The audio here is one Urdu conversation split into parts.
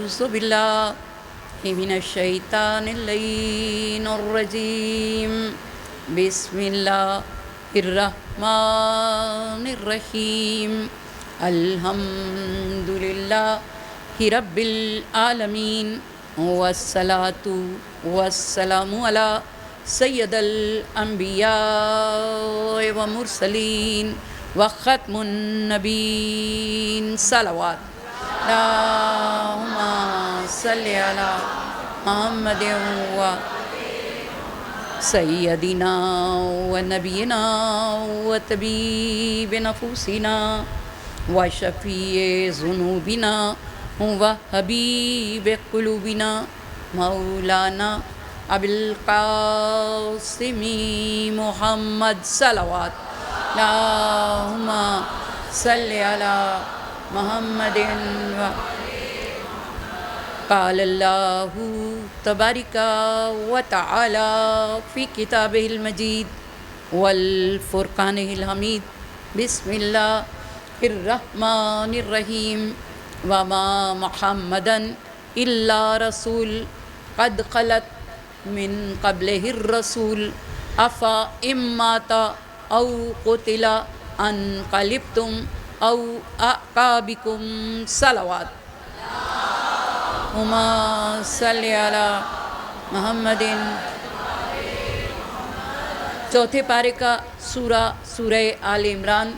أعوذ بالله من الشيطان اللعين الرجيم بسم الله الرحمن الرحيم الحمد لله رب العالمين والصلاة والسلام على سید الانبیاء والمرسلین وختم النبیین صلوات اللہم صلی علی محمد و سیدنا و نبینا و طبیب نفوسنا و شفیع ذنوبنا و حبیب قلوبنا مولانا ابو القاسم محمد صلوات اللہم صلی علی محمد قال اللہ تبارک و تعالی فی کتابہ المجید والفرقان الحمید بسم اللہ الرحمن الرحیم وما محمدا الا رسول قد خلت من قبلہ الرسول افا اماتا او قتلا انقلبتم او اعقابکم صلوات ہما صلی علی محمد. چوتھے پارے کا سورہ آل عمران،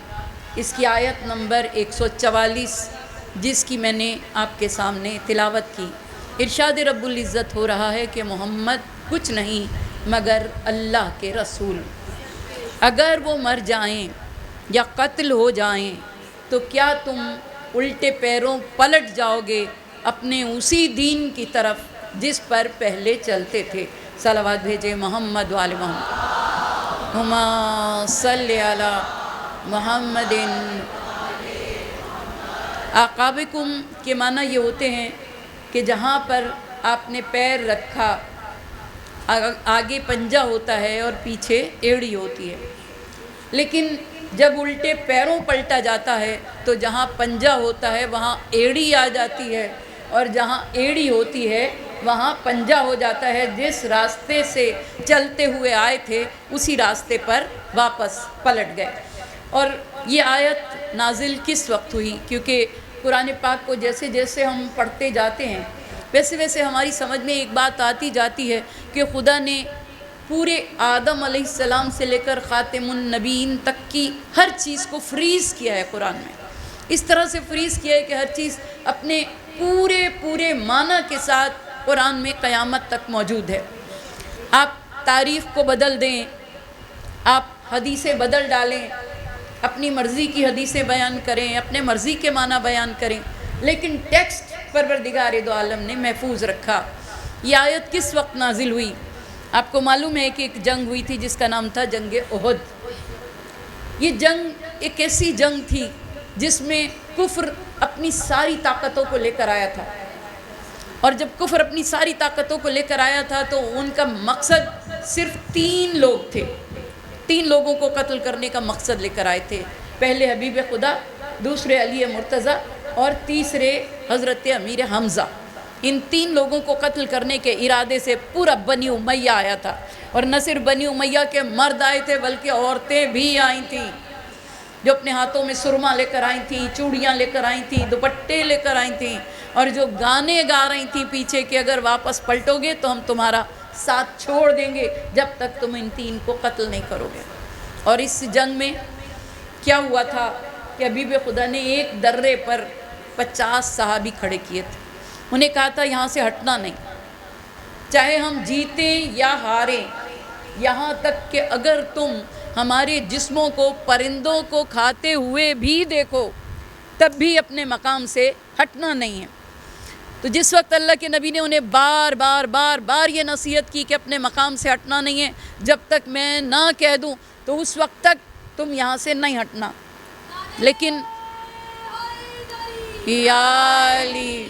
اس کی آیت نمبر 144 جس کی میں نے آپ کے سامنے تلاوت کی. ارشاد رب العزت ہو رہا ہے کہ محمد کچھ نہیں مگر اللہ کے رسول. اگر وہ مر جائیں یا قتل ہو جائیں تو کیا تم الٹے پیروں پلٹ جاؤ گے اپنے اسی دین کی طرف جس پر پہلے چلتے تھے. صلوات بھیجے محمد وآل محمد. ہما صلی علی محمد. اعقابکم کے معنی یہ ہوتے ہیں کہ جہاں پر آپ نے پیر رکھا آگے پنجہ ہوتا ہے اور پیچھے ایڑی ہوتی ہے، لیکن جب الٹے پیروں پلٹا جاتا ہے تو جہاں پنجہ ہوتا ہے وہاں ایڑی آ جاتی ہے، اور جہاں ایڑی ہوتی ہے وہاں پنجہ ہو جاتا ہے. جس راستے سے چلتے ہوئے آئے تھے اسی راستے پر واپس پلٹ گئے. اور یہ آیت نازل کس وقت ہوئی؟ کیونکہ قرآن پاک کو جیسے جیسے ہم پڑھتے جاتے ہیں ویسے ویسے ہماری سمجھ میں ایک بات آتی جاتی ہے کہ خدا نے پورے آدم علیہ السلام سے لے کر خاتم النبیین تک کی ہر چیز کو فریز کیا ہے. قرآن میں اس طرح سے فریز کیا ہے کہ ہر چیز اپنے پورے معنی کے ساتھ قرآن میں قیامت تک موجود ہے. آپ تاریخ کو بدل دیں، آپ حدیثیں بدل ڈالیں، اپنی مرضی کی حدیثیں بیان کریں، اپنے مرضی کے معنی بیان کریں، لیکن ٹیکسٹ پروردگار دو عالم نے محفوظ رکھا. یہ آیت کس وقت نازل ہوئی؟ آپ کو معلوم ہے کہ ایک جنگ ہوئی تھی جس کا نام تھا جنگ احد. یہ جنگ ایک ایسی جنگ تھی جس میں کفر اپنی ساری طاقتوں کو لے کر آیا تھا، اور جب کفر اپنی ساری طاقتوں کو لے کر آیا تھا تو ان کا مقصد صرف 3 لوگ تھے. 3 لوگوں کو قتل کرنے کا مقصد لے کر آئے تھے. پہلے حبیب خدا، دوسرے علی مرتضیٰ، اور تیسرے حضرت امیر حمزہ. ان 3 لوگوں کو قتل کرنے کے ارادے سے پورا بنی امیہ آیا تھا. اور نہ صرف بنی امیہ کے مرد آئے تھے بلکہ عورتیں بھی آئی تھیں جو اپنے ہاتھوں میں سرما لے کر آئی تھیں، چوڑیاں لے کر آئی تھیں، دوپٹے لے کر آئی تھیں، اور جو گانے گا رہی تھیں پیچھے کہ اگر واپس پلٹو گے تو ہم تمہارا ساتھ چھوڑ دیں گے جب تک تم ان 3 کو قتل نہیں کرو گے. اور اس جنگ میں کیا ہوا تھا کہ حبیب خدا نے ایک درے پر 50 صحابی کھڑے کیے تھے. انہیں کہا تھا یہاں سے ہٹنا نہیں، چاہے ہم جیتیں یا ہاریں، یہاں تک کہ اگر تم ہمارے جسموں کو پرندوں کو کھاتے ہوئے بھی دیکھو تب بھی اپنے مقام سے ہٹنا نہیں ہے. تو جس وقت اللہ کے نبی نے انہیں بار بار یہ نصیحت کی کہ اپنے مقام سے ہٹنا نہیں ہے، جب تک میں نہ کہہ دوں تو اس وقت تک تم یہاں سے نہیں ہٹنا. لیکن یا علی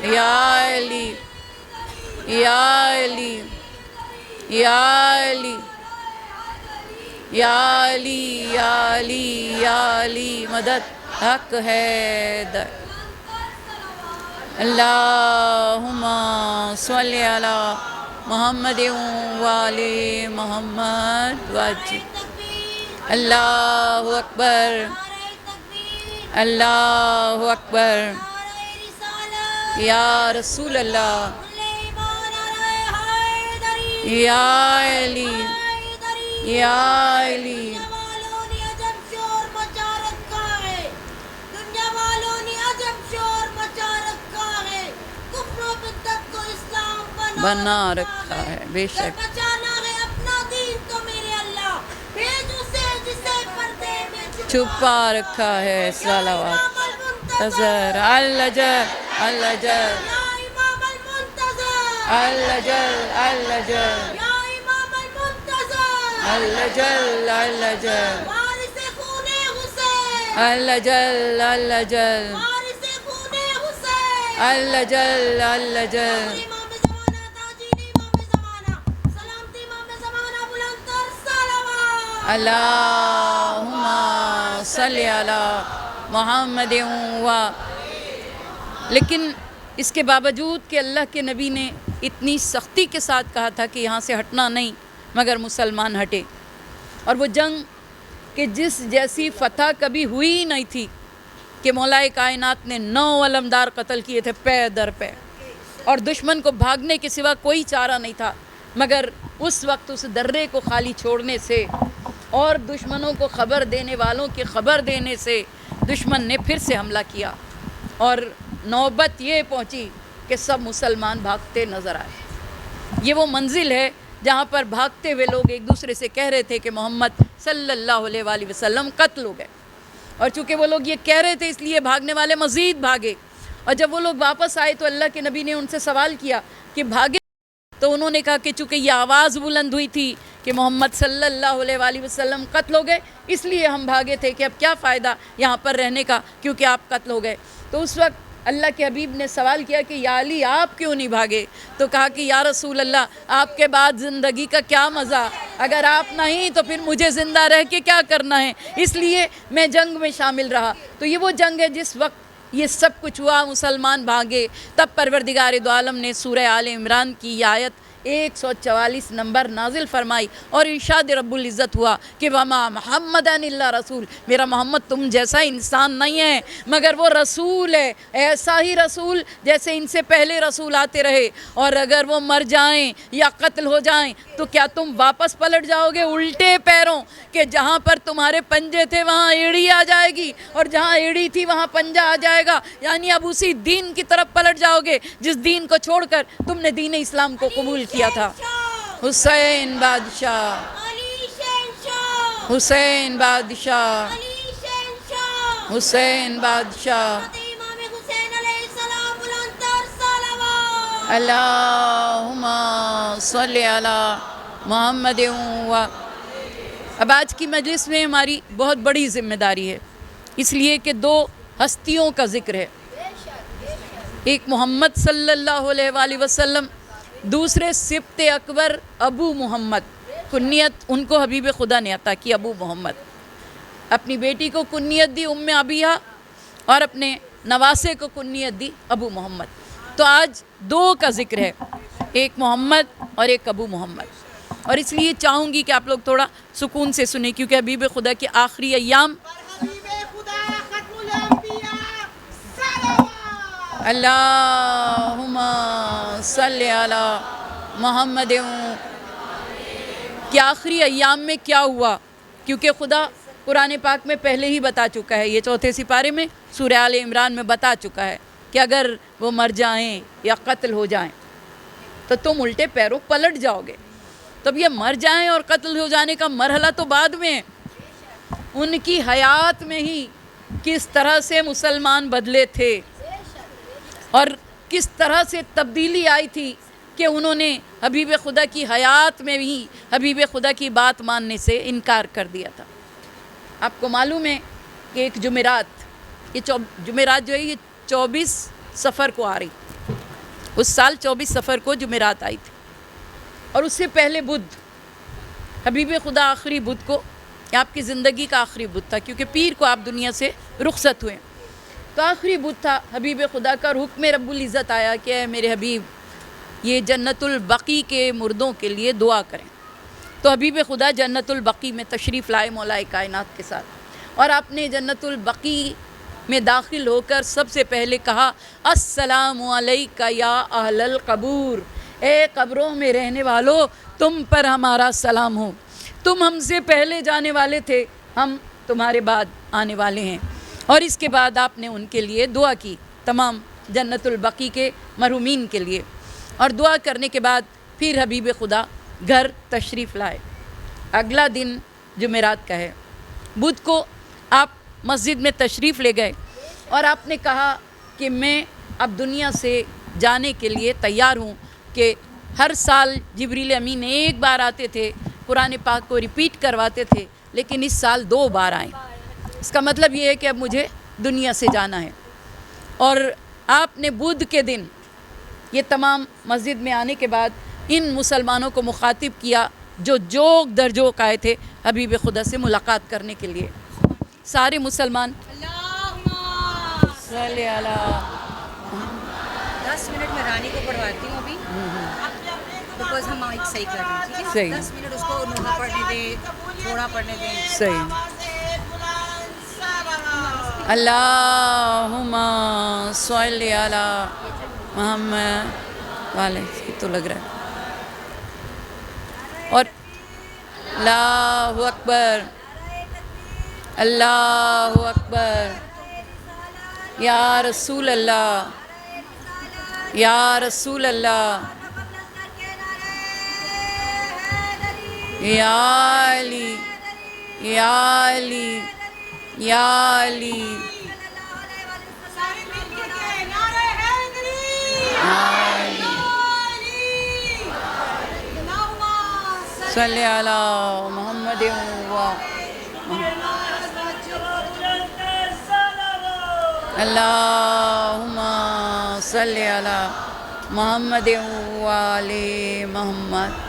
یا علی یا علی یا علی یا علی یا علی یا علی مدد حق ہے در. اللہم صلی علی محمد وآل محمد وجل اللہ اکبر اللہ اکبر یا رسول اللہ یا علی یا علی بنا رکھا ہے بے شک چھپا رکھا ہے صلوات تظہر الجل الجل الجل الجل الجل الجل الجل الجل الجل اللہم صلی علی محمد لیکن اس کے باوجود کہ اللہ کے نبی نے اتنی سختی کے ساتھ کہا تھا کہ یہاں سے ہٹنا نہیں مگر مسلمان ہٹے، اور وہ جنگ کہ جس جیسی فتح کبھی ہوئی ہی نہیں تھی کہ مولا کائنات نے 9 علمدار قتل کیے تھے پے در پے، اور دشمن کو بھاگنے کے سوا کوئی چارہ نہیں تھا مگر اس وقت اس درے کو خالی چھوڑنے سے اور دشمنوں کو خبر دینے والوں کی خبر دینے سے دشمن نے پھر سے حملہ کیا، اور نوبت یہ پہنچی کہ سب مسلمان بھاگتے نظر آئے۔ یہ وہ منزل ہے جہاں پر بھاگتے ہوئے لوگ ایک دوسرے سے کہہ رہے تھے کہ محمد صلی اللہ علیہ وآلہ وسلم قتل ہو گئے، اور چونکہ وہ لوگ یہ کہہ رہے تھے اس لیے بھاگنے والے مزید بھاگے، اور جب وہ لوگ واپس آئے تو اللہ کے نبی نے ان سے سوال کیا کہ بھاگے، تو انہوں نے کہا کہ چونکہ یہ آواز بلند ہوئی تھی کہ محمد صلی اللہ علیہ وآلہ وسلم قتل ہو گئے اس لیے ہم بھاگے تھے کہ اب کیا فائدہ یہاں پر رہنے کا کیونکہ آپ قتل ہو گئے۔ تو اس وقت اللہ کے حبیب نے سوال کیا کہ یا علی آپ کیوں نہیں بھاگے؟ تو کہا کہ یا رسول اللہ آپ کے بعد زندگی کا کیا مزہ، اگر آپ نہیں تو پھر مجھے زندہ رہ کے کیا کرنا ہے، اس لیے میں جنگ میں شامل رہا۔ تو یہ وہ جنگ ہے جس وقت یہ سب کچھ ہوا، مسلمان بھاگے، تب پروردگار دو عالم نے سورہ آل عمران کی یہ آیت 144 نمبر نازل فرمائی، اور ارشاد رب العزت ہوا کہ وما محمد الا رسول، میرا محمد تم جیسا انسان نہیں ہے مگر وہ رسول ہے، ایسا ہی رسول جیسے ان سے پہلے رسول آتے رہے، اور اگر وہ مر جائیں یا قتل ہو جائیں تو کیا تم واپس پلٹ جاؤ گے الٹے پیروں، کہ جہاں پر تمہارے پنجے تھے وہاں ایڑی آ جائے گی اور جہاں ایڑی تھی وہاں پنجہ آ جائے گا، یعنی اب اسی دین کی طرف پلٹ جاؤ گے جس دین کو چھوڑ کر تم نے دین اسلام کو قبول کیا تھا۔ حسین بادشاہ، حسین بادشاہ، حسین بادشاہ، اللہم صلی علی محمد اب آج کی مجلس میں ہماری بہت بڑی ذمہ داری ہے، اس لیے کہ 2 ہستیوں کا ذکر ہے، ایک محمد صلی اللہ علیہ وآلہ وسلم، دوسرے سبط اکبر ابو محمد، کنیت ان کو حبیب خدا نے عطا کی ابو محمد، اپنی بیٹی کو کنیت دی ام ابیہا اور اپنے نواسے کو کنیت دی ابو محمد۔ تو آج 2 کا ذکر ہے، ایک محمد اور ایک ابو محمد، اور اس لیے چاہوں گی کہ آپ لوگ تھوڑا سکون سے سنیں کیونکہ حبیب خدا کے آخری ایام اللہم صلی علی محمد کہ آخری ایام میں کیا ہوا، کیونکہ خدا قرآن پاک میں پہلے ہی بتا چکا ہے، یہ 4 سپارے میں سورہ آل عمران میں بتا چکا ہے کہ اگر وہ مر جائیں یا قتل ہو جائیں تو تم الٹے پیروں پلٹ جاؤ گے۔ تب یہ مر جائیں اور قتل ہو جانے کا مرحلہ تو بعد میں ہے، ان کی حیات میں ہی کس طرح سے مسلمان بدلے تھے اور کس طرح سے تبدیلی آئی تھی کہ انہوں نے حبیب خدا کی حیات میں بھی حبیب خدا کی بات ماننے سے انکار کر دیا تھا۔ آپ کو معلوم ہے کہ ایک جمعرات، یہ جمعرات جو ہے یہ 24 صفر کو آ رہی، اس سال 24 صفر کو جمعرات آئی تھی، اور اس سے پہلے بدھ، حبیب خدا آخری بدھ کو آپ کی زندگی کا آخری بدھ تھا کیونکہ پیر کو آپ دنیا سے رخصت ہوئے، تو آخری بت تھا حبیب خدا کا، اور حکم رب العزت آیا کہ اے میرے حبیب یہ جنت البقیع کے مردوں کے لیے دعا کریں۔ تو حبیب خدا جنت البقیع میں تشریف لائے مولا کائنات کے ساتھ، اور آپ نے جنت البقیع میں داخل ہو کر سب سے پہلے کہا السلام علیکہ یا اہل القبور، اے قبروں میں رہنے والو تم پر ہمارا سلام ہو، تم ہم سے پہلے جانے والے تھے، ہم تمہارے بعد آنے والے ہیں۔ اور اس کے بعد آپ نے ان کے لیے دعا کی، تمام جنت البقیع کے مرحومین کے لیے، اور دعا کرنے کے بعد پھر حبیب خدا گھر تشریف لائے۔ اگلا دن جمعرات کا ہے، بدھ کو آپ مسجد میں تشریف لے گئے اور آپ نے کہا کہ میں اب دنیا سے جانے کے لیے تیار ہوں، کہ ہر سال جبریل امین ایک بار آتے تھے، قرآن پاک کو ریپیٹ کرواتے تھے، لیکن اس سال 2 بار آئیں۔ اس کا مطلب یہ ہے کہ اب مجھے دنیا سے جانا ہے۔ اور آپ نے بدھ کے دن یہ تمام مسجد میں آنے کے بعد ان مسلمانوں کو مخاطب کیا جو جوک در جوک آئے تھے حبیب خدا سے ملاقات کرنے کے لیے۔ سارے مسلمان صلی اللہ 10 منٹ میں رانی کو پڑھواتی ہوں ابھی، بیکاز ہم مائک صحیح کر رہے ہیں، ٹھیک ہے؟ صحیح۔ 10 منٹ اس کو نوحہ پڑھنے دیں، تھوڑا پڑھنے دیں۔ صحیح۔ اللہم صلی علی محمد والے تو لگ رہا ہے، اور اللہ اکبر اللہ اکبر یا رسول اللہ یا رسول اللہ یا علی یا علی یا علی صلی علی محمد اللہم صلی علی محمد وآل محمد۔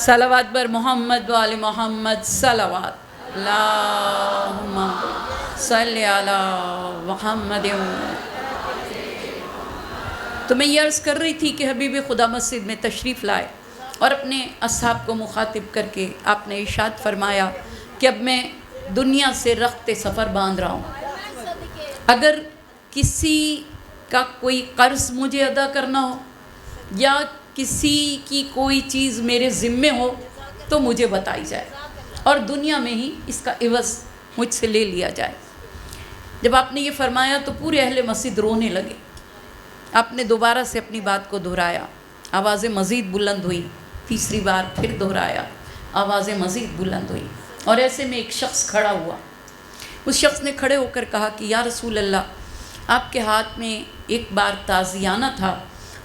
صلوات بر محمد وآل محمد صلوات اللہم صلی علی محمد۔ تو میں یہ عرض کر رہی تھی کہ حبیب خدا مسجد میں تشریف لائے اور اپنے اصحاب کو مخاطب کر کے آپ نے ارشاد فرمایا کہ اب میں دنیا سے رخت سفر باندھ رہا ہوں، اگر کسی کا کوئی قرض مجھے ادا کرنا ہو یا کسی کی کوئی چیز میرے ذمے ہو تو مجھے بتائی جائے اور دنیا میں ہی اس کا عوض مجھ سے لے لیا جائے۔ جب آپ نے یہ فرمایا تو پورے اہل مسجد رونے لگے۔ آپ نے دوبارہ سے اپنی بات کو دہرایا، آوازیں مزید بلند ہوئی، تیسری بار پھر دہرایا، آوازیں مزید بلند ہوئی، اور ایسے میں ایک شخص کھڑا ہوا۔ اس شخص نے کھڑے ہو کر کہا کہ یا رسول اللہ، آپ کے ہاتھ میں ایک بار تازیانہ تھا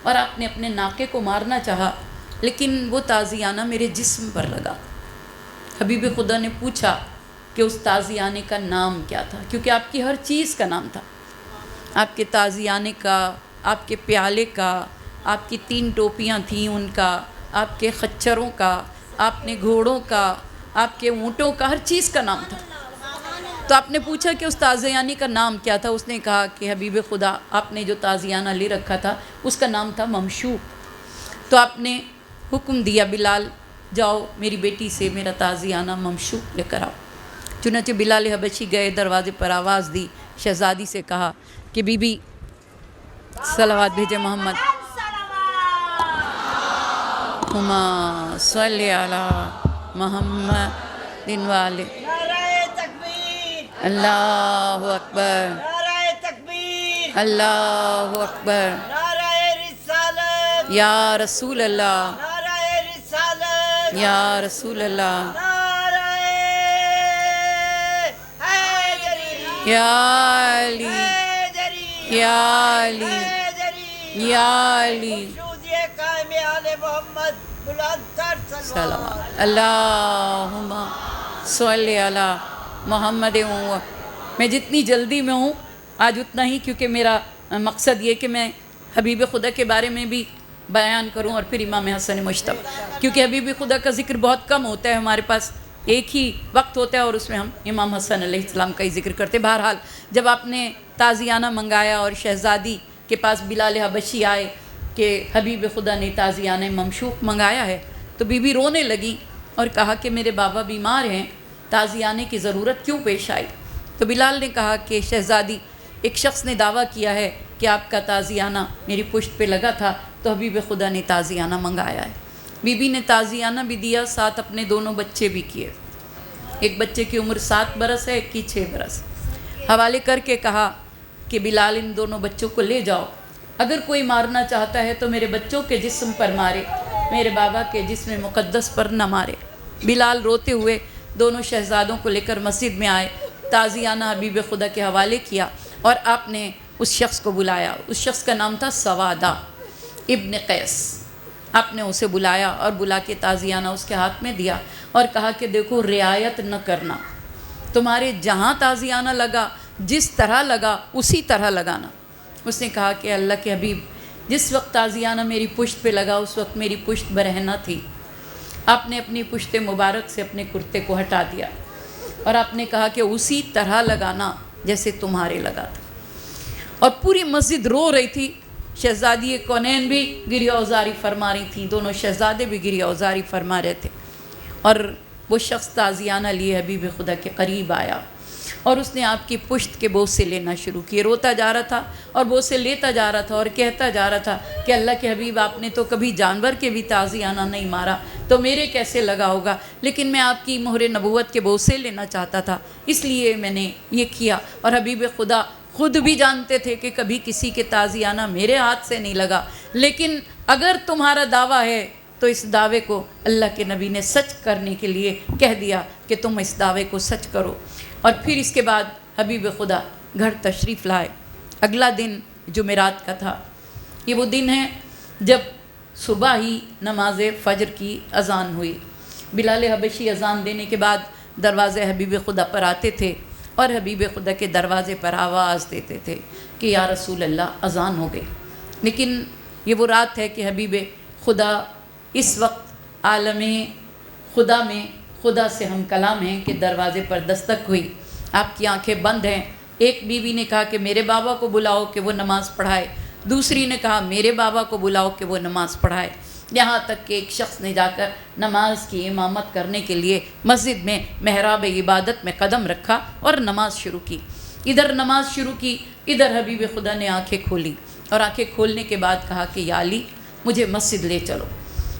اور آپ نے اپنے ناقے کو مارنا چاہا، لیکن وہ تازیانہ میرے جسم پر لگا۔ حبیب خدا نے پوچھا کہ اس تازیانے کا نام کیا تھا، کیونکہ آپ کی ہر چیز کا نام تھا، آپ کے تازیانے کا، آپ کے پیالے کا، آپ کی 3 ٹوپیاں تھیں ان کا، آپ کے خچروں کا، آپ نے گھوڑوں کا، آپ کے اونٹوں کا، ہر چیز کا نام تھا۔ تو آپ نے پوچھا کہ اس تازیانے کا نام کیا تھا؟ اس نے کہا کہ حبیب خدا، آپ نے جو تازیانہ لے رکھا تھا اس کا نام تھا ممشوق۔ تو آپ نے حکم دیا، بلال جاؤ میری بیٹی سے میرا تازیانہ ممشوق لے کر آؤ۔ چنانچہ بلال حبشی گئے، دروازے پر آواز دی، شہزادی سے کہا کہ بی بی صلوات بھیجے محمد، ہما صلی علی محمد والے۔ نعرہ تکبیر، اللہ اکبر، نعرہ تکبیر، اللہ اکبر، نعرہ رسالت، یا رسول اللہ، نعرہ رسالت، یا رسول اللہ، نعرہ حیدری، یا علی، حیدری، یا علی، حیدری، یا علی، شودی قائم آل محمد بلند تر صلوات۔ سلام اللہم صلی علی محمد۔ میں جتنی جلدی میں ہوں آج اتنا ہی، کیونکہ میرا مقصد یہ کہ میں حبیب خدا کے بارے میں بھی بیان کروں اور پھر امام حسن مجتبی، کیونکہ حبیب خدا کا ذکر بہت کم ہوتا ہے، ہمارے پاس ایک ہی وقت ہوتا ہے اور اس میں ہم امام حسن علیہ السلام کا ہی ذکر کرتے۔ بہرحال جب آپ نے تازیانہ منگایا اور شہزادی کے پاس بلال حبشی آئے کہ حبیب خدا نے تازیانہ ممشوق منگایا ہے، تو بی بی رونے لگی اور کہا کہ میرے بابا بیمار ہیں، تازیانے کی ضرورت کیوں پیش آئی؟ تو بلال نے کہا کہ شہزادی، ایک شخص نے دعویٰ کیا ہے کہ آپ کا تازیانہ میری پشت پہ لگا تھا، تو حبیب خدا نے تازیانہ منگایا ہے۔ بی بی نے تازیانہ بھی دیا، ساتھ اپنے 2 بچے بھی کیے۔ ایک بچے کی عمر 7 برس ہے، ایک کی 6 برس، حوالے کر کے کہا کہ بلال ان 2 بچوں کو لے جاؤ، اگر کوئی مارنا چاہتا ہے تو میرے بچوں کے جسم پر مارے، میرے بابا کے جسم مقدس پر نہ مارے۔ بلال روتے ہوئے 2 شہزادوں کو لے کر مسجد میں آئے، تازیانہ حبیب خدا کے حوالے کیا اور آپ نے اس شخص کو بلایا۔ اس شخص کا نام تھا سوادہ ابن قیس۔ آپ نے اسے بلایا اور بلا کے تازیانہ اس کے ہاتھ میں دیا اور کہا کہ دیکھو، رعایت نہ کرنا، تمہارے جہاں تازیانہ لگا، جس طرح لگا اسی طرح لگانا۔ اس نے کہا کہ اللہ کے حبیب، جس وقت تازیانہ میری پشت پہ لگا اس وقت میری پشت برہنہ تھی، آپ نے اپنی پشت مبارک سے اپنے کرتے کو ہٹا دیا اور آپ نے کہا کہ اسی طرح لگانا جیسے تمہارے لگا تھا۔ اور پوری مسجد رو رہی تھی، شہزادی کونین بھی گریہ اوزاری فرما رہی تھیں، 2 شہزادے بھی گریہ اوزاری فرما رہے تھے، اور وہ شخص تازیانہ لیے حبیب خدا کے قریب آیا اور اس نے آپ کی پشت کے بوسے لینا شروع کیے، روتا جا رہا تھا اور بوسے لیتا جا رہا تھا اور کہتا جا رہا تھا کہ اللہ کے حبیب، آپ نے تو کبھی جانور کے بھی تازیانہ نہیں مارا، تو میرے کیسے لگا ہوگا، لیکن میں آپ کی مہر نبوت کے بوسے لینا چاہتا تھا، اس لیے میں نے یہ کیا۔ اور حبیب خدا خود بھی جانتے تھے کہ کبھی کسی کے تازیانہ میرے ہاتھ سے نہیں لگا، لیکن اگر تمہارا دعویٰ ہے تو اس دعوے کو اللہ کے نبی نے سچ کرنے کے لیے کہہ دیا کہ تم اس دعوے کو سچ کرو۔ اور پھر اس کے بعد حبیب خدا گھر تشریف لائے۔ اگلا دن جمعرات کا تھا۔ یہ وہ دن ہے جب صبح ہی نماز فجر کی اذان ہوئی۔ بلال حبشی اذان دینے کے بعد دروازے حبیب خدا پر آتے تھے اور حبیب خدا کے دروازے پر آواز دیتے تھے کہ یا رسول اللہ اذان ہو گئی۔ لیکن یہ وہ رات ہے کہ حبیب خدا اس وقت عالم خدا میں خدا سے ہم کلام ہیں کہ دروازے پر دستک ہوئی، آپ کی آنکھیں بند ہیں۔ ایک بیوی نے کہا کہ میرے بابا کو بلاؤ کہ وہ نماز پڑھائے، دوسری نے کہا میرے بابا کو بلاؤ کہ وہ نماز پڑھائے، یہاں تک کہ ایک شخص نے جا کر نماز کی امامت کرنے کے لیے مسجد میں محراب عبادت میں قدم رکھا اور نماز شروع کی۔ ادھر نماز شروع کی، ادھر حبیب خدا نے آنکھیں کھولی اور آنکھیں کھولنے کے بعد کہا کہ یا علی، مجھے مسجد لے چلو.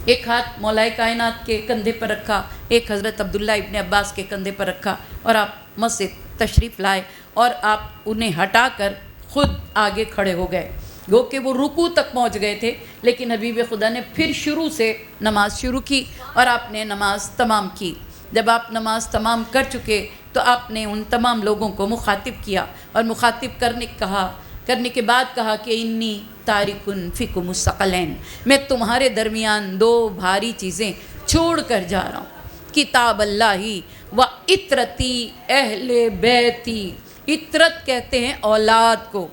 ایک ہاتھ مولا کائنات کے کندھے پر رکھا, ایک حضرت عبداللہ ابن عباس کے کندھے پر رکھا, اور آپ مسجد تشریف لائے, اور آپ انہیں ہٹا کر خود آگے کھڑے ہو گئے. گو کہ وہ رکوع تک پہنچ گئے تھے, لیکن حبیب خدا نے پھر شروع سے نماز شروع کی اور آپ نے نماز تمام کی. جب آپ نماز تمام کر چکے تو آپ نے ان تمام لوگوں کو مخاطب کیا, اور مخاطب کرنے کے بعد کہا کہ انی تارکن فیکم الثقلین, میں تمہارے درمیان دو بھاری چیزیں چھوڑ کر جا رہا ہوں, کتاب اللہ و اطرتی اہل بیتی. اطرت کہتے ہیں اولاد کو,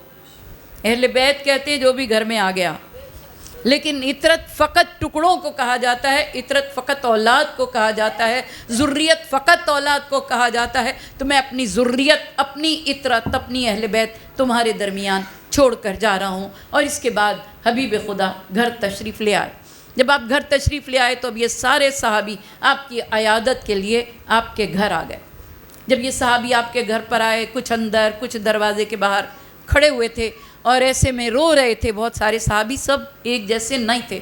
اہل بیت کہتے ہیں جو بھی گھر میں آ گیا, لیکن اطرت فقط ٹکڑوں کو کہا جاتا ہے, اطرت فقط اولاد کو کہا جاتا ہے, ذریت فقط اولاد کو کہا جاتا ہے. تو میں اپنی ذریت, اپنی اطرت, اپنی اہل بیت تمہارے درمیان چھوڑ کر جا رہا ہوں. اور اس کے بعد حبیب خدا گھر تشریف لے آئے. جب آپ گھر تشریف لے آئے تو اب یہ سارے صحابی آپ کی عیادت کے لیے آپ کے گھر آ گئے. جب یہ صحابی آپ کے گھر پر آئے, کچھ اندر کچھ دروازے کے باہر کھڑے ہوئے تھے اور ایسے میں رو رہے تھے. بہت سارے صحابی سب ایک جیسے نہیں تھے,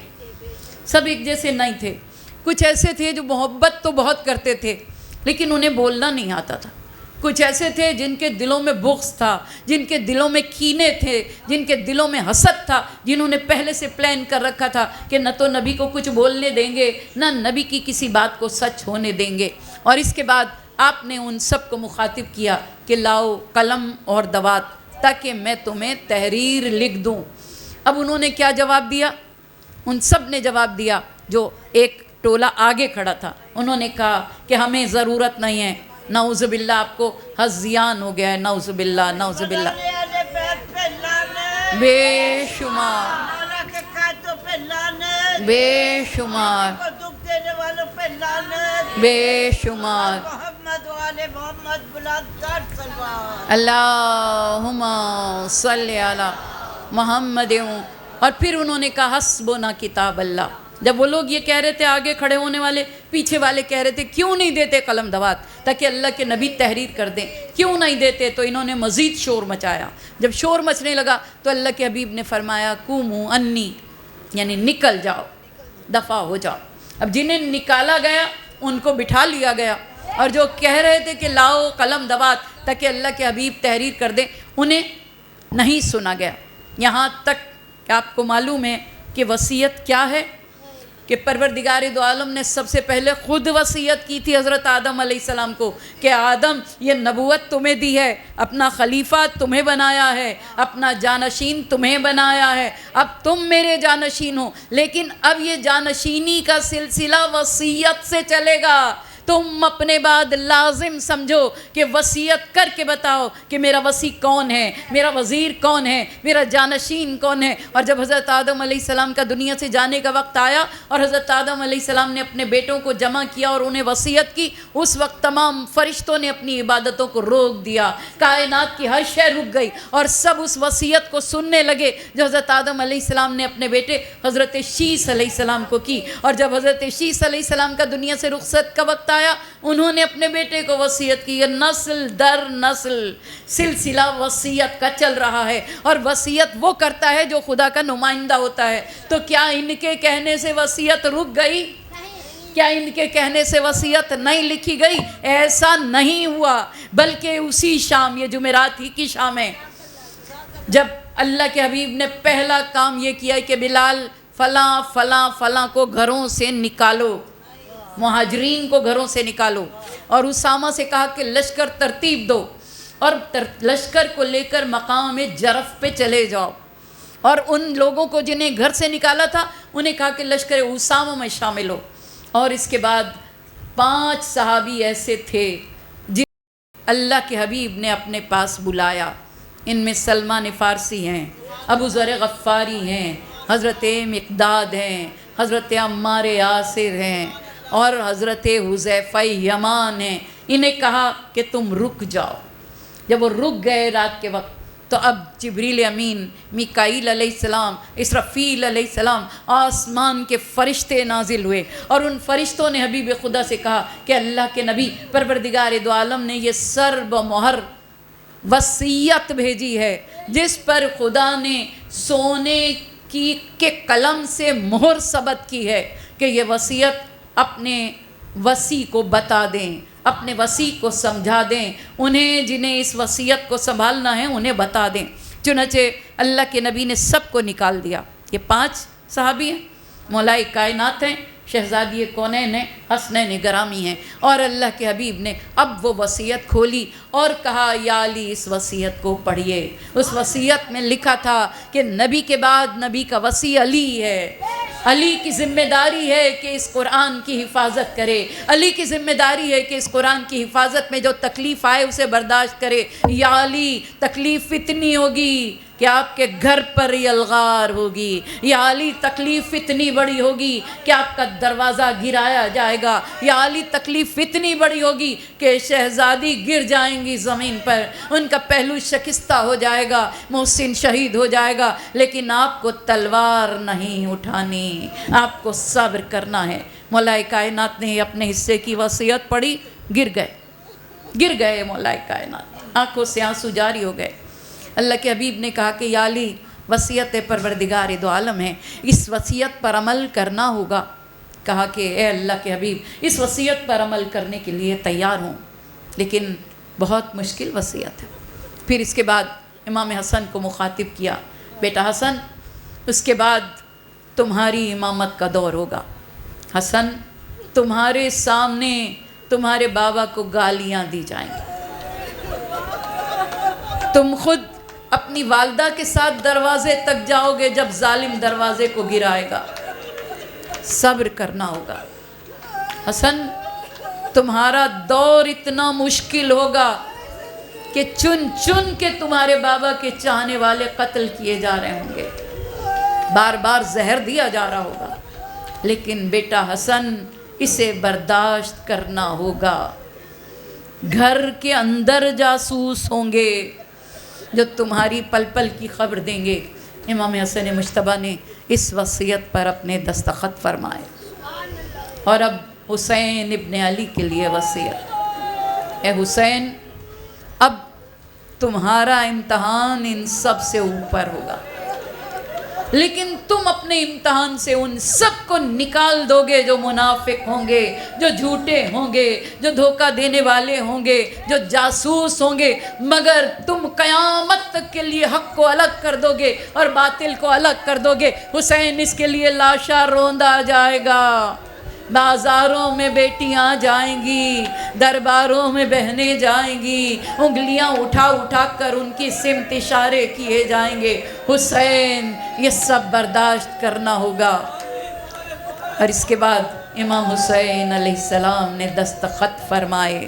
سب ایک جیسے نہیں تھے. کچھ ایسے تھے جو محبت تو بہت کرتے تھے لیکن انہیں بولنا نہیں آتا تھا. کچھ ایسے تھے جن کے دلوں میں بغض تھا, جن کے دلوں میں کینے تھے, جن کے دلوں میں حسد تھا, جنہوں نے پہلے سے پلان کر رکھا تھا کہ نہ تو نبی کو کچھ بولنے دیں گے, نہ نبی کی کسی بات کو سچ ہونے دیں گے. اور اس کے بعد آپ نے ان سب کو مخاطب کیا کہ لاؤ قلم اور دوات تاکہ میں تمہیں تحریر لکھ دوں. اب انہوں نے کیا جواب دیا؟ ان سب نے جواب دیا. جو ایک ٹولہ آگے کھڑا تھا انہوں نے کہا کہ ہمیں ضرورت نہیں ہے. نعوذ باللہ, آپ کو ہذیان ہو گیا ہے. نعوذ باللہ, نعوذ باللہ. اہل بیت پہ لعنت, بے شمار, مولا کے قاتلوں پہ لعنت, بے شمار, کو دکھ دینے والوں پہ لعنت. بے شمار. محمد و آل محمد, بلند کر سلوات. اللہم صلی علی محمد. اور پھر انہوں نے کہا حسبنا کتاب اللہ. جب وہ لوگ یہ کہہ رہے تھے, آگے کھڑے ہونے والے, پیچھے والے کہہ رہے تھے کیوں نہیں دیتے قلم دوات تاکہ اللہ کے نبی تحریر کر دیں, کیوں نہیں دیتے, تو انہوں نے مزید شور مچایا. جب شور مچنے لگا تو اللہ کے حبیب نے فرمایا قوموا انی, یعنی نکل جاؤ, دفع ہو جاؤ. اب جنہیں نکالا گیا ان کو بٹھا لیا گیا, اور جو کہہ رہے تھے کہ لاؤ قلم دوات تاکہ اللہ کے حبیب تحریر کر دیں, انہیں نہیں سنا گیا. یہاں تک کہ آپ کو معلوم ہے کہ وصیت کیا ہے, کہ پروردگار دو عالم نے سب سے پہلے خود وصیت کی تھی حضرت آدم علیہ السلام کو کہ آدم یہ نبوت تمہیں دی ہے, اپنا خلیفہ تمہیں بنایا ہے, اپنا جانشین تمہیں بنایا ہے, اب تم میرے جانشین ہو, لیکن اب یہ جانشینی کا سلسلہ وصیت سے چلے گا. تم اپنے بعد لازم سمجھو کہ وصیت کر کے بتاؤ کہ میرا وصی کون ہے, میرا وزیر کون ہے, میرا جانشین کون ہے. اور جب حضرت آدم علیہ السلام کا دنیا سے جانے کا وقت آیا اور حضرت آدم علیہ السلام نے اپنے بیٹوں کو جمع کیا اور انہیں وصیت کی, اس وقت تمام فرشتوں نے اپنی عبادتوں کو روک دیا, کائنات کی ہر شے رک گئی, اور سب اس وصیت کو سننے لگے جو حضرت آدم علیہ السلام نے اپنے بیٹے حضرت شیس علیہ السلام کو کی. اور جب حضرت شیس علیہ السلام کا دنیا سے رخصت کا وقت آیا, انہوں نے اپنے بیٹے کو وصیت کی. نسل در نسل سلسلہ وصیت کا چل رہا ہے, اور وصیت وہ کرتا ہے جو خدا کا نمائندہ ہوتا ہے. تو کیا ان کے کہنے سے وصیت رک گئی؟ کیا ان کے کہنے سے وصیت نہیں لکھی گئی؟ ایسا نہیں ہوا, بلکہ اسی شام, یہ جمعرات ہی کی شام ہے, جب اللہ کے حبیب نے پہلا کام یہ کیا کہ بلال فلاں فلاں فلاں کو گھروں سے نکالو, مہاجرین کو گھروں سے نکالو, اور اسامہ سے کہا کہ لشکر ترتیب دو, اور لشکر کو لے کر مقام جرف پہ چلے جاؤ. اور ان لوگوں کو جنہیں گھر سے نکالا تھا انہیں کہا کہ لشکر اسامہ میں شامل ہو. اور اس کے بعد 5 صحابی ایسے تھے جن اللہ کے حبیب نے اپنے پاس بلایا. ان میں سلمان فارسی ہیں, ابو ذر غفاری ہیں, حضرت مقداد ہیں, حضرت عمار یاسر ہیں, اور حضرت حذیفہ یمان ہیں. انہیں کہا کہ تم رک جاؤ. جب وہ رک گئے رات کے وقت تو اب جبریل امین, میکائیل علیہ السلام, اسرافیل علیہ السلام, آسمان کے فرشتے نازل ہوئے, اور ان فرشتوں نے حبیب خدا سے کہا کہ اللہ کے نبی پروردگار دو عالم نے یہ سر بمہر وصیت بھیجی ہے جس پر خدا نے سونے کی کے قلم سے مہر ثبت کی ہے کہ یہ وصیت اپنے وصی کو بتا دیں، اپنے وصی کو سمجھا دیں، انہیں جنہیں اس وصیت کو سنبھالنا ہے انہیں بتا دیں۔ چنانچہ اللہ کے نبی نے سب کو نکال دیا۔ یہ 5 صحابی ہیں، مولائے کائنات ہیں، شہزادی کونین ہیں، حسنین گرامی ہیں، اور اللہ کے حبیب نے اب وہ وصیت کھولی اور کہا یا علی اس وصیت کو پڑھیے۔ اس وصیت میں لکھا تھا کہ نبی کے بعد نبی کا وصی علی ہے، علی کی ذمہ داری ہے کہ اس قرآن کی حفاظت کرے، علی کی ذمہ داری ہے کہ اس قرآن کی حفاظت میں جو تکلیف آئے اسے برداشت کرے۔ یا علی تکلیف اتنی ہوگی کہ آپ کے گھر پر یلغار ہوگی، یا علی تکلیف اتنی بڑی ہوگی کہ آپ کا دروازہ گرایا جائے گا، یا علی تکلیف اتنی بڑی ہوگی کہ شہزادی گر جائیں گی زمین پر، ان کا پہلو شکستہ ہو جائے گا، محسن شہید ہو جائے گا، لیکن آپ کو تلوار نہیں اٹھانی، آپ کو صبر کرنا ہے۔ مولائے کائنات نے اپنے حصے کی وصیت پڑھی، گر گئے مولائے کائنات، آنکھوں سے آنسو جاری ہو گئے۔ اللہ کے حبیب نے کہا کہ یا علی وصیت پروردگار دو عالم ہے، اس وصیت پر عمل کرنا ہوگا۔ کہا کہ اے اللہ کے حبیب اس وصیت پر عمل کرنے کے لیے تیار ہوں، لیکن بہت مشکل وصیت ہے۔ پھر اس کے بعد امام حسن کو مخاطب کیا، بیٹا حسن اس کے بعد تمہاری امامت کا دور ہوگا۔ حسن تمہارے سامنے تمہارے بابا کو گالیاں دی جائیں گی، تم خود اپنی والدہ کے ساتھ دروازے تک جاؤ گے جب ظالم دروازے کو گرائے گا، صبر کرنا ہوگا۔ حسن تمہارا دور اتنا مشکل ہوگا کہ چن چن کے تمہارے بابا کے چاہنے والے قتل کیے جا رہے ہوں گے، بار بار زہر دیا جا رہا ہوگا، لیکن بیٹا حسن اسے برداشت کرنا ہوگا۔ گھر کے اندر جاسوس ہوں گے جو تمہاری پل پل کی خبر دیں گے۔ امام حسن مجتبیٰ نے اس وصیت پر اپنے دستخط فرمائے، اور اب حسین ابن علی کے لیے وصیت، اے حسین اب تمہارا امتحان ان سب سے اوپر ہوگا، لیکن تم اپنے امتحان سے ان سب کو نکال دو گے جو منافق ہوں گے، جو جھوٹے ہوں گے، جو دھوکہ دینے والے ہوں گے، جو جاسوس ہوں گے، مگر تم قیامت تک کے لیے حق کو الگ کر دو گے اور باطل کو الگ کر دو گے۔ حسین اس کے لیے لاشا روندا جائے گا، بازاروں میں بیٹیاں جائیں گی، درباروں میں بہنیں جائیں گی، انگلیاں اٹھا اٹھا کر ان کی سمت اشارے کیے جائیں گے۔ حسین یہ سب برداشت کرنا ہوگا۔ اور اس کے بعد امام حسین علیہ السلام نے دستخط فرمائے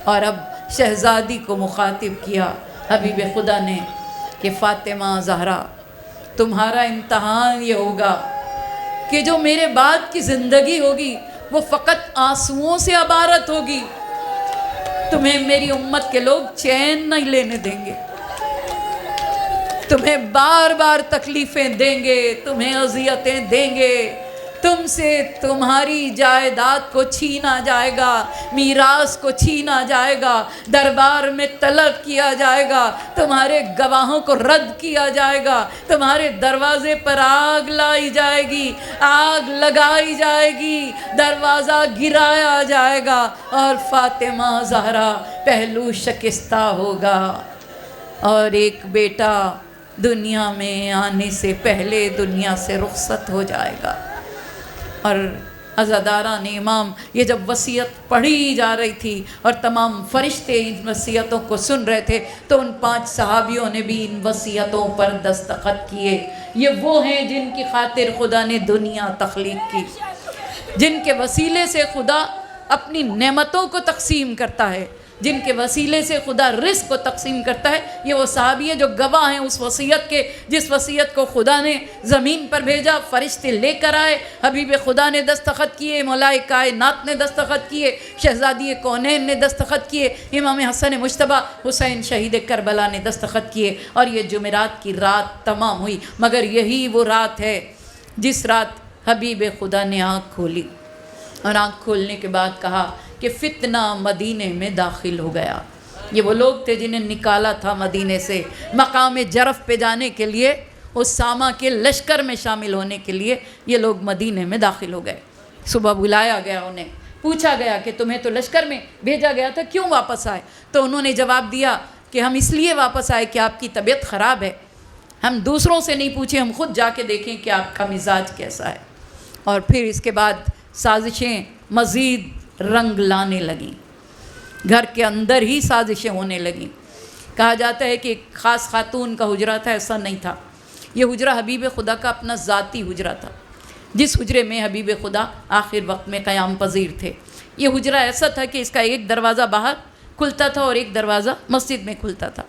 اور اب شہزادی کو مخاطب کیا، حبیب خدا نے، کہ فاطمہ زہرا تمہارا امتحان یہ ہوگا کہ جو میرے بعد کی زندگی ہوگی وہ فقط آنسوؤں سے عبارت ہوگی، تمہیں میری امت کے لوگ چین نہیں لینے دیں گے، تمہیں بار بار تکلیفیں دیں گے، تمہیں اذیتیں دیں گے، تم سے تمہاری جائیداد کو چھینا جائے گا، میراث کو چھینا جائے گا، دربار میں طلب کیا جائے گا، تمہارے گواہوں کو رد کیا جائے گا، تمہارے دروازے پر آگ لائی جائے گی، آگ لگائی جائے گی، دروازہ گرایا جائے گا، اور فاطمہ زہرا پہلو شکستہ ہوگا، اور ایک بیٹا دنیا میں آنے سے پہلے دنیا سے رخصت ہو جائے گا۔ اور عزاداران امام یہ جب وصیت پڑھی جا رہی تھی اور تمام فرشتے ان وصیتوں کو سن رہے تھے تو ان 5 صحابیوں نے بھی ان وصیتوں پر دستخط کیے۔ یہ وہ ہیں جن کی خاطر خدا نے دنیا تخلیق کی، جن کے وسیلے سے خدا اپنی نعمتوں کو تقسیم کرتا ہے، جن کے وسیلے سے خدا رزق کو تقسیم کرتا ہے۔ یہ وہ صحابی ہیں جو گواہ ہیں اس وصیت کے، جس وصیت کو خدا نے زمین پر بھیجا، فرشتے لے کر آئے، حبیب خدا نے دستخط کیے، مولائے کائنات نے دستخط کیے، شہزادی کونین نے دستخط کیے، امام حسن مجتبیٰ حسین شہید کربلا نے دستخط کیے، اور یہ جمعرات کی رات تمام ہوئی۔ مگر یہی وہ رات ہے جس رات حبیب خدا نے آنکھ کھولی، اور آنکھ کھولنے کے بعد کہا کہ فتنہ مدینے میں داخل ہو گیا۔ یہ وہ لوگ تھے جنہیں نکالا تھا مدینے سے، مقام جرف پہ جانے کے لیے اسامہ کے لشکر میں شامل ہونے کے لیے یہ لوگ مدینے میں داخل ہو گئے. صبح بلایا گیا انہیں, پوچھا گیا کہ تمہیں تو لشکر میں بھیجا گیا تھا, کیوں واپس آئے؟ تو انہوں نے جواب دیا کہ ہم اس لیے واپس آئے کہ آپ کی طبیعت خراب ہے. ہم دوسروں سے نہیں پوچھیں, ہم خود جا کے دیکھیں کہ آپ کا مزاج کیسا ہے. اور پھر اس کے بعد سازشیں مزید رنگ لانے لگیں, گھر کے اندر ہی سازشیں ہونے لگیں. کہا جاتا ہے کہ ایک خاص خاتون کا حجرہ تھا, ایسا نہیں تھا. یہ حجرہ حبیب خدا کا اپنا ذاتی حجرہ تھا, جس حجرے میں حبیب خدا آخر وقت میں قیام پذیر تھے. یہ حجرہ ایسا تھا کہ اس کا ایک دروازہ باہر کھلتا تھا اور ایک دروازہ مسجد میں کھلتا تھا.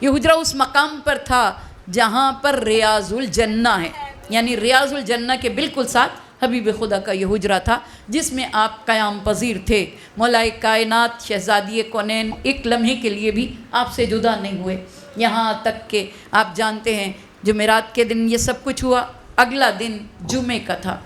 یہ حجرہ اس مقام پر تھا جہاں پر ریاض الجنہ ہے, یعنی ریاض الجنہ کے بالکل ساتھ حبیب خدا کا یہ حجرہ تھا جس میں آپ قیام پذیر تھے. مولا کائنات شہزادی کونین ایک لمحے کے لیے بھی آپ سے جدا نہیں ہوئے, یہاں تک کہ آپ جانتے ہیں جمعرات کے دن یہ سب کچھ ہوا. اگلا دن جمعے کا تھا.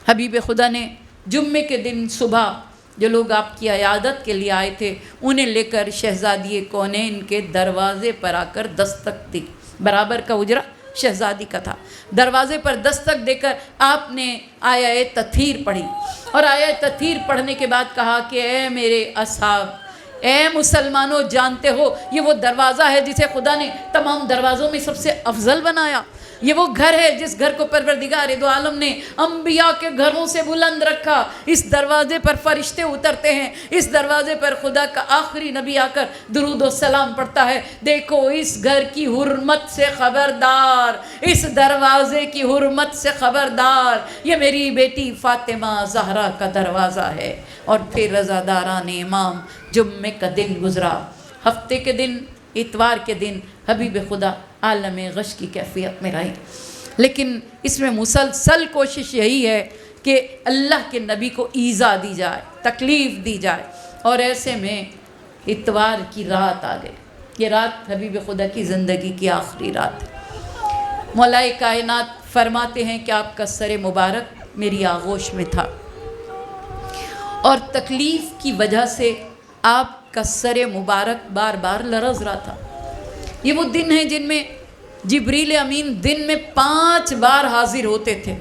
حبیب خدا نے جمعے کے دن صبح جو لوگ آپ کی عیادت کے لیے آئے تھے انہیں لے کر شہزادی کونین کے دروازے پر آ کر دستک دی. برابر کا حجرہ شہزادی کا تھا. دروازے پر دستک دے کر آپ نے آیہ تطہیر پڑھی, اور آیہ تطہیر پڑھنے کے بعد کہا کہ اے میرے اصحاب, اے مسلمانوں, جانتے ہو یہ وہ دروازہ ہے جسے خدا نے تمام دروازوں میں سب سے افضل بنایا. یہ وہ گھر ہے جس گھر کو پروردگار دو عالم نے انبیاء کے گھروں سے بلند رکھا. اس دروازے پر فرشتے اترتے ہیں, اس دروازے پر خدا کا آخری نبی آ کر درود و سلام پڑھتا ہے. دیکھو اس گھر کی حرمت سے خبردار, اس دروازے کی حرمت سے خبردار, یہ میری بیٹی فاطمہ زہرا کا دروازہ ہے. اور پھر رضاداران امام جمعے کا دن گزرا. ہفتے کے دن, اتوار کے دن حبیب خدا عالم غش کی کیفیت میں رہے. لیکن اس میں مسلسل کوشش یہی ہے کہ اللہ کے نبی کو ایذا دی جائے, تکلیف دی جائے. اور ایسے میں اتوار کی رات آ گئی. یہ رات حبیب خدا کی زندگی کی آخری رات ہے. مولا کائنات فرماتے ہیں کہ آپ کا سر مبارک میری آغوش میں تھا, اور تکلیف کی وجہ سے آپ کا سر مبارک بار بار لرز رہا تھا. یہ وہ دن ہیں جن میں جبریل امین دن میں 5 بار حاضر ہوتے تھے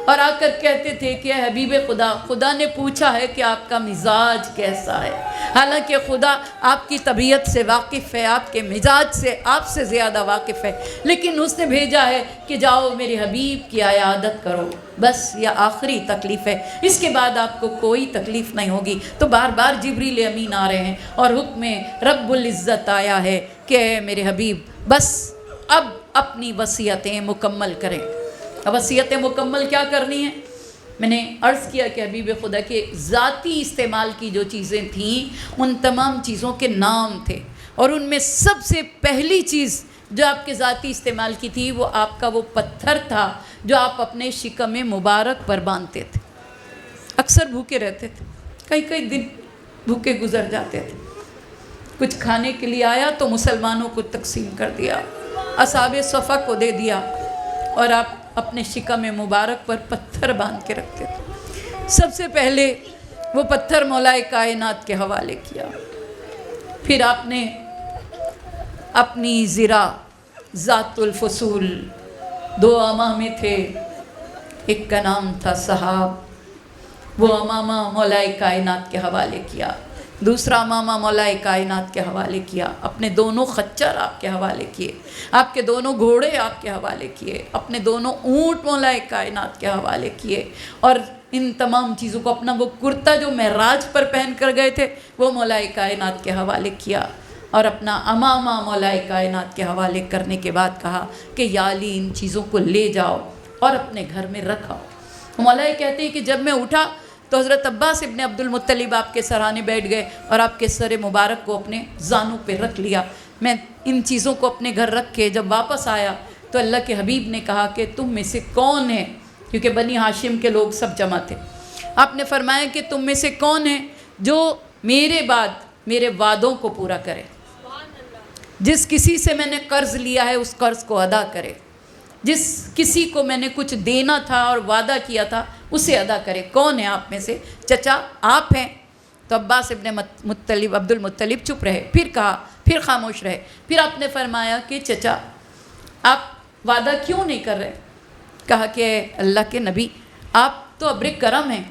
اور آ کر کہتے تھے کہ اے حبیب خدا, خدا نے پوچھا ہے کہ آپ کا مزاج کیسا ہے. حالانکہ خدا آپ کی طبیعت سے واقف ہے, آپ کے مزاج سے آپ سے زیادہ واقف ہے, لیکن اس نے بھیجا ہے کہ جاؤ میرے حبیب کی عیادت کرو. بس یہ آخری تکلیف ہے, اس کے بعد آپ کو کوئی تکلیف نہیں ہوگی. تو بار بار جبریل امین آ رہے ہیں اور حکم رب العزت آیا ہے کہ اے میرے حبیب بس اب اپنی وصیتیں مکمل کریں. وصیتیں مکمل کیا کرنی ہیں؟ میں نے عرض کیا کہ حبیب خدا کے ذاتی استعمال کی جو چیزیں تھیں ان تمام چیزوں کے نام تھے, اور ان میں سب سے پہلی چیز جو آپ کے ذاتی استعمال کی تھی وہ آپ کا وہ پتھر تھا جو آپ اپنے شکم مبارک پر باندھتے تھے. اکثر بھوکے رہتے تھے, کئی دن بھوکے گزر جاتے تھے. کچھ کھانے کے لیے آیا تو مسلمانوں کو تقسیم کر دیا, اصحاب صفا کو دے دیا, اور آپ اپنے شکم مبارک پر پتھر باندھ کے رکھتے تھے. سب سے پہلے وہ پتھر مولا کائنات کے حوالے کیا. پھر آپ نے اپنی زرا ذات الفصول, 2 امامے تھے, ایک کا نام تھا صحاب, وہ امامہ مولا کائنات کے حوالے کیا. دوسرا امامہ مولا کائنات کے حوالے کیا. اپنے دونوں خچر آپ کے حوالے کیے, آپ کے دونوں گھوڑے آپ کے حوالے کیے, اپنے دونوں اونٹ مولا کائنات کے حوالے کیے, اور ان تمام چیزوں کو, اپنا وہ کرتا جو معراج پر پہن کر گئے تھے وہ مولا کائنات کے حوالے کیا, اور اپنا امامہ مولا کائنات کے حوالے کرنے کے بعد کہا کہ یا علی ان چیزوں کو لے جاؤ اور اپنے گھر میں رکھاؤ. مولا کہتے ہیں کہ جب میں اٹھا تو حضرت عباس ابن عبد المطلب آپ کے سرانے بیٹھ گئے اور آپ کے سر مبارک کو اپنے زانوں پہ رکھ لیا. میں ان چیزوں کو اپنے گھر رکھ کے جب واپس آیا تو اللہ کے حبیب نے کہا کہ تم میں سے کون ہے, کیونکہ بنی ہاشم کے لوگ سب جمع تھے. آپ نے فرمایا کہ تم میں سے کون ہے جو میرے بعد میرے وعدوں کو پورا کرے, جس کسی سے میں نے قرض لیا ہے اس قرض کو ادا کرے, جس کسی کو میں نے کچھ دینا تھا اور وعدہ کیا تھا اسے ادا کرے. کون ہے آپ میں سے؟ چچا آپ ہیں. تو عباس ابن مطلب عبد المطلب چپ رہے, پھر کہا, پھر خاموش رہے. پھر آپ نے فرمایا کہ چچا آپ وعدہ کیوں نہیں کر رہے؟ کہا کہ اللہ کے نبی آپ تو ابر کرم ہیں،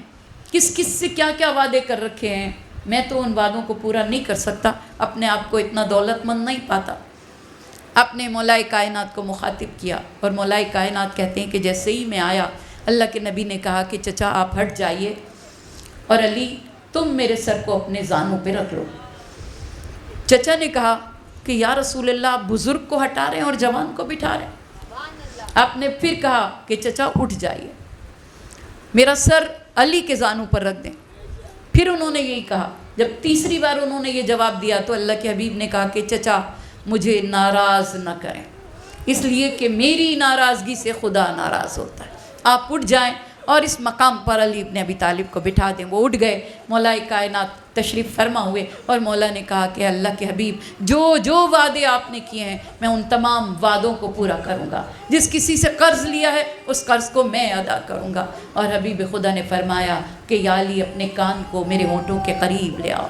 کس کس سے کیا کیا وعدے کر رکھے ہیں، میں تو ان وعدوں کو پورا نہیں کر سکتا، اپنے آپ کو اتنا دولت مند نہیں پاتا۔ آپ نے مولائے کائنات کو مخاطب کیا اور مولائے کائنات کہتے ہیں کہ جیسے ہی میں آیا اللہ کے نبی نے کہا کہ چچا آپ ہٹ جائیے اور علی تم میرے سر کو اپنے زانوں پہ رکھ لو۔ چچا نے کہا کہ یا رسول اللہ آپ بزرگ کو ہٹا رہے ہیں اور جوان کو بٹھا رہے ہیں۔ آپ نے پھر کہا کہ چچا اٹھ جائیے، میرا سر علی کے زانوں پر رکھ دیں۔ پھر انہوں نے یہی کہا، جب تیسری بار انہوں نے یہ جواب دیا تو اللہ کے حبیب نے کہا کہ چچا مجھے ناراض نہ کریں، اس لیے کہ میری ناراضگی سے خدا ناراض ہوتا ہے، آپ اٹھ جائیں اور اس مقام پر علی ابن ابی طالب کو بٹھا دیں۔ وہ اٹھ گئے، مولائے کائنات تشریف فرما ہوئے اور مولا نے کہا کہ اللہ کے حبیب جو جو وعدے آپ نے کیے ہیں میں ان تمام وعدوں کو پورا کروں گا، جس کسی سے قرض لیا ہے اس قرض کو میں ادا کروں گا۔ اور حبیب خدا نے فرمایا کہ یا علی اپنے کان کو میرے ہونٹوں کے قریب لے آؤ۔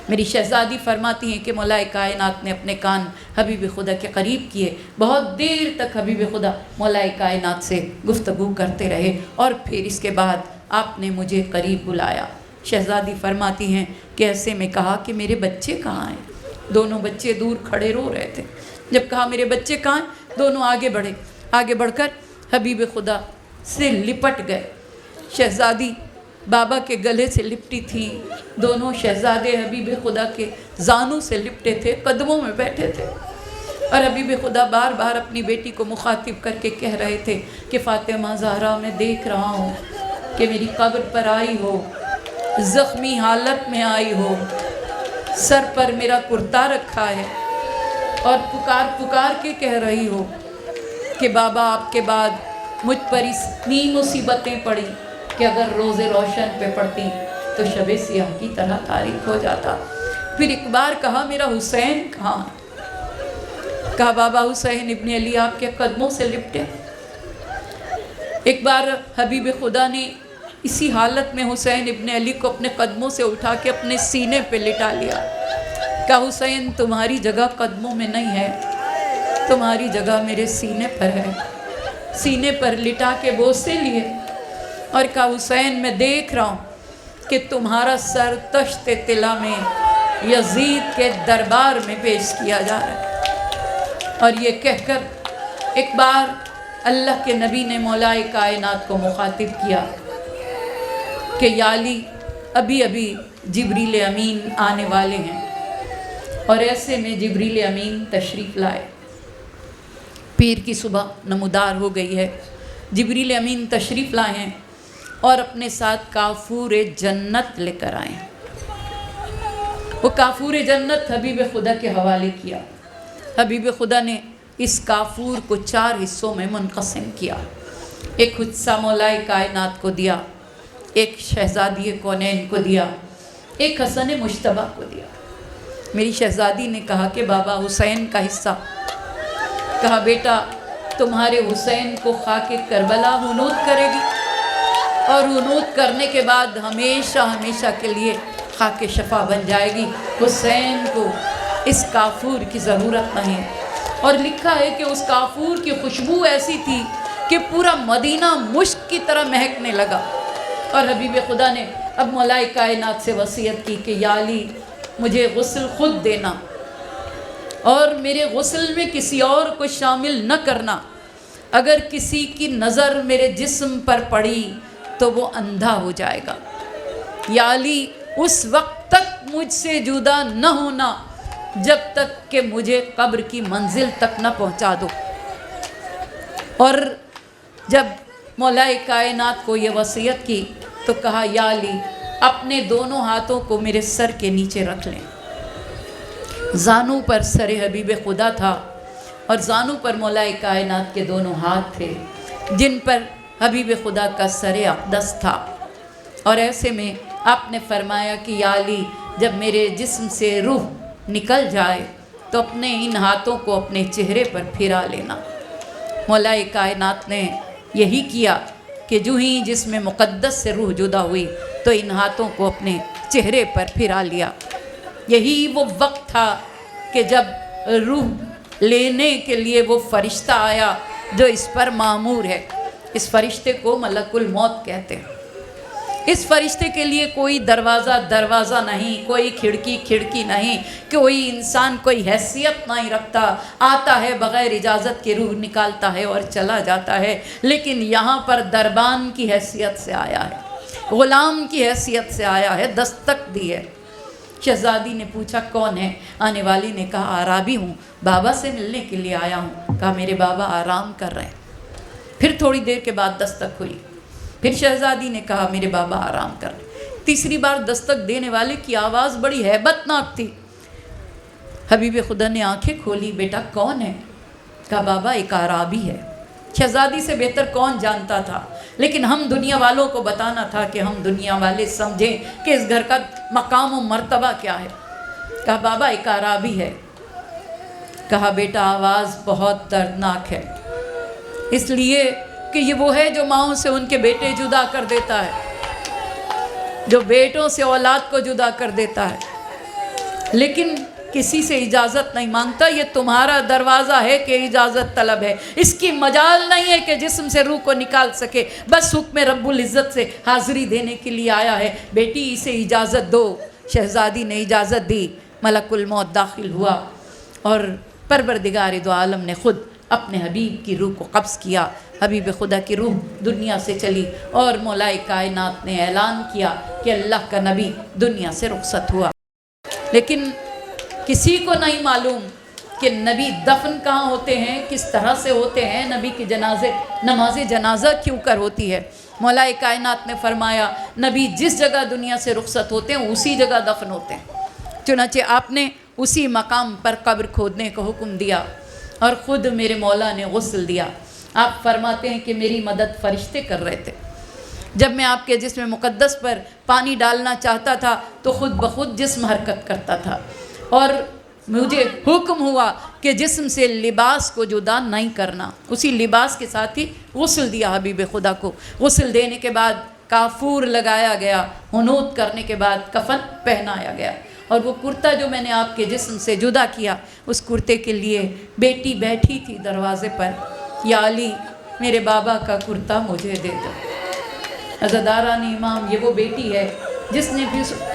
میری شہزادی فرماتی ہیں کہ مولائے کائنات نے اپنے کان حبیب خدا کے قریب کیے، بہت دیر تک حبیب خدا مولائے کائنات سے گفتگو کرتے رہے اور پھر اس کے بعد آپ نے مجھے قریب بلایا۔ شہزادی فرماتی ہیں کہ ایسے میں کہا کہ میرے بچے کہاں ہیں؟ دونوں بچے دور کھڑے رو رہے تھے۔ جب کہا میرے بچے کہاں ہیں، دونوں آگے بڑھے، آگے بڑھ کر حبیب خدا سے لپٹ گئے۔ شہزادی بابا کے گلے سے لپٹی تھی، دونوں شہزادے حبیب خدا کے زانوں سے لپٹے تھے، قدموں میں بیٹھے تھے اور حبیب خدا بار بار اپنی بیٹی کو مخاطب کر کے کہہ رہے تھے کہ فاطمہ زہرا میں دیکھ رہا ہوں کہ میری قبر پر آئی ہو، زخمی حالت میں آئی ہو، سر پر میرا کرتا رکھا ہے اور پکار پکار کے کہہ رہی ہو کہ بابا آپ کے بعد مجھ پر اتنی مصیبتیں پڑی کہ اگر روز روشن پہ پڑتی تو شب سیاہ کی طرح تاریک ہو جاتا۔ پھر ایک بار کہا میرا حسین کہاں؟ کہا بابا حسین ابن علی آپ کے قدموں سے لپٹے۔ ایک بار حبیب خدا نے اسی حالت میں حسین ابن علی کو اپنے قدموں سے اٹھا کے اپنے سینے پہ لٹا لیا۔ کہا حسین تمہاری جگہ قدموں میں نہیں ہے، تمہاری جگہ میرے سینے پر ہے۔ سینے پر لٹا کے بوسے لیے اور کہا حسین میں دیکھ رہا ہوں کہ تمہارا سر تشت طلا میں یزید کے دربار میں پیش کیا جا رہا ہے۔ اور یہ کہہ کر ایک بار اللہ کے نبی نے مولائے کائنات کو مخاطب کیا کہ یا علی ابھی ابھی جبریل امین آنے والے ہیں۔ اور ایسے میں جبریل امین تشریف لائے۔ پیر کی صبح نمودار ہو گئی ہے، جبریل امین تشریف لائے ہیں اور اپنے ساتھ کافور جنت لے کر آئے ہیں۔ وہ کافور جنت حبیب خدا کے حوالے کیا۔ حبیب خدا نے اس کافور کو 4 حصوں میں منقسم کیا۔ ایک حصہ مولائے کائنات کو دیا، ایک شہزادی کونین کو دیا، ایک حسن مجتبیٰ کو دیا۔ میری شہزادی نے کہا کہ بابا حسین کا حصہ؟ کہا بیٹا تمہارے حسین کو خاک کربلا حنوط کرے گی اور حنوط کرنے کے بعد ہمیشہ ہمیشہ کے لیے خاک شفا بن جائے گی۔ حسین کو اس کافور کی ضرورت نہیں۔ اور لکھا ہے کہ اس کافور کی خوشبو ایسی تھی کہ پورا مدینہ مشک کی طرح مہکنے لگا۔ اور حبیب خدا نے اب مولائے کائنات سے وصیت کی کہ یا علی مجھے غسل خود دینا اور میرے غسل میں کسی اور کو شامل نہ کرنا۔ اگر کسی کی نظر میرے جسم پر پڑی تو وہ اندھا ہو جائے گا۔ یا علی اس وقت تک مجھ سے جدا نہ ہونا جب تک کہ مجھے قبر کی منزل تک نہ پہنچا دو۔ اور جب مولائے کائنات کو یہ وصیت کی تو کہا یا علی اپنے دونوں ہاتھوں کو میرے سر کے نیچے رکھ لیں۔ زانوں پر سر حبیب خدا تھا اور زانوں پر مولائے کائنات کے دونوں ہاتھ تھے جن پر حبیب خدا کا سر اقدس تھا۔ اور ایسے میں آپ نے فرمایا کہ یا علی جب میرے جسم سے روح نکل جائے تو اپنے ان ہاتھوں کو اپنے چہرے پر پھرا لینا۔ مولائے کائنات نے یہی کیا کہ جو ہی جسم مقدس سے روح جدا ہوئی تو ان ہاتھوں کو اپنے چہرے پر پھرا لیا۔ یہی وہ وقت تھا کہ جب روح لینے کے لیے وہ فرشتہ آیا جو اس پر معمور ہے۔ اس فرشتے کو ملک الموت کہتے ہیں۔ اس فرشتے کے لیے کوئی دروازہ نہیں، کوئی کھڑکی نہیں، کوئی انسان کوئی حیثیت نہیں رکھتا، آتا ہے بغیر اجازت کے روح نکالتا ہے اور چلا جاتا ہے، لیکن یہاں پر دربان کی حیثیت سے آیا ہے، غلام کی حیثیت سے آیا ہے، دستک دی ہے۔ شہزادی نے پوچھا کون ہے؟ آنے والی نے کہا عرابی ہوں، بابا سے ملنے کے لیے آیا ہوں۔ کہا میرے بابا آرام کر رہے ہیں۔ پھر تھوڑی دیر کے بعد دستک ہوئی، پھر شہزادی نے کہا میرے بابا آرام کر رہے ہیں۔ تیسری بار دستک دینے والے کی آواز بڑی ہیبت ناک تھی۔ حبیب خدا نے آنکھیں کھولی، بیٹا کون ہے؟ کہا بابا ایک عرابی ہے۔ شہزادی سے بہتر کون جانتا تھا، لیکن ہم دنیا والوں کو بتانا تھا کہ ہم دنیا والے سمجھیں کہ اس گھر کا مقام و مرتبہ کیا ہے۔ کہا بابا ایک عرابی ہے۔ کہا بیٹا آواز بہت دردناک ہے، اس لیے کہ یہ وہ ہے جو ماؤں سے ان کے بیٹے جدا کر دیتا ہے، جو بیٹوں سے اولاد کو جدا کر دیتا ہے، لیکن کسی سے اجازت نہیں مانگتا۔ یہ تمہارا دروازہ ہے کہ اجازت طلب ہے، اس کی مجال نہیں ہے کہ جسم سے روح کو نکال سکے، بس حکم رب العزت سے حاضری دینے کے لیے آیا ہے۔ بیٹی اسے اجازت دو۔ شہزادی نے اجازت دی، ملک الموت داخل ہوا اور پروردگار دو عالم نے خود اپنے حبیب کی روح کو قبض کیا۔ حبیب خدا کی روح دنیا سے چلی اور مولا کائنات نے اعلان کیا کہ اللہ کا نبی دنیا سے رخصت ہوا۔ لیکن کسی کو نہیں معلوم کہ نبی دفن کہاں ہوتے ہیں، کس طرح سے ہوتے ہیں، نبی کی نماز جنازہ کیوں کر ہوتی ہے۔ مولا کائنات نے فرمایا نبی جس جگہ دنیا سے رخصت ہوتے ہیں اسی جگہ دفن ہوتے ہیں۔ چنانچہ آپ نے اسی مقام پر قبر کھودنے کا حکم دیا اور خود میرے مولا نے غسل دیا۔ آپ فرماتے ہیں کہ میری مدد فرشتے کر رہے تھے۔ جب میں آپ کے جسم مقدس پر پانی ڈالنا چاہتا تھا تو خود بخود جسم حرکت کرتا تھا، اور مجھے حکم ہوا کہ جسم سے لباس کو جدا نہیں کرنا۔ اسی لباس کے ساتھ ہی غسل دیا حبیب خدا کو۔ غسل دینے کے بعد کافور لگایا گیا، حنوط کرنے کے بعد کفن پہنایا گیا، اور وہ کرتا جو میں نے آپ کے جسم سے جدا کیا، اس کرتے کے لیے بیٹی بیٹھی تھی دروازے پر، یا علی میرے بابا کا کرتا مجھے دے دو۔ عزاداران امام، یہ وہ بیٹی ہے جس نے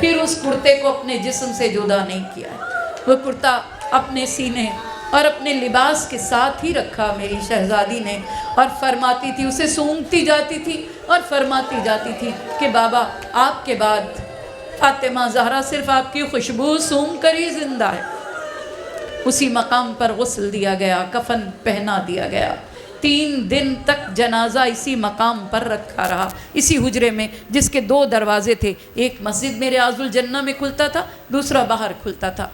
پھر اس کرتے کو اپنے جسم سے جدا نہیں کیا ہے۔ وہ کرتا اپنے سینے اور اپنے لباس کے ساتھ ہی رکھا میری شہزادی نے، اور فرماتی تھی، اسے سونگتی جاتی تھی اور فرماتی جاتی تھی کہ بابا آپ کے بعد فاطمہ زہرا صرف آپ کی خوشبو سونگ کر ہی زندہ ہے۔ اسی مقام پر غسل دیا گیا، کفن پہنا دیا گیا۔ 3 دن تک جنازہ اسی مقام پر رکھا رہا، اسی حجرے میں جس کے 2 دروازے تھے، ایک مسجد میرے ریاض الجنہ میں کھلتا تھا، دوسرا باہر کھلتا تھا۔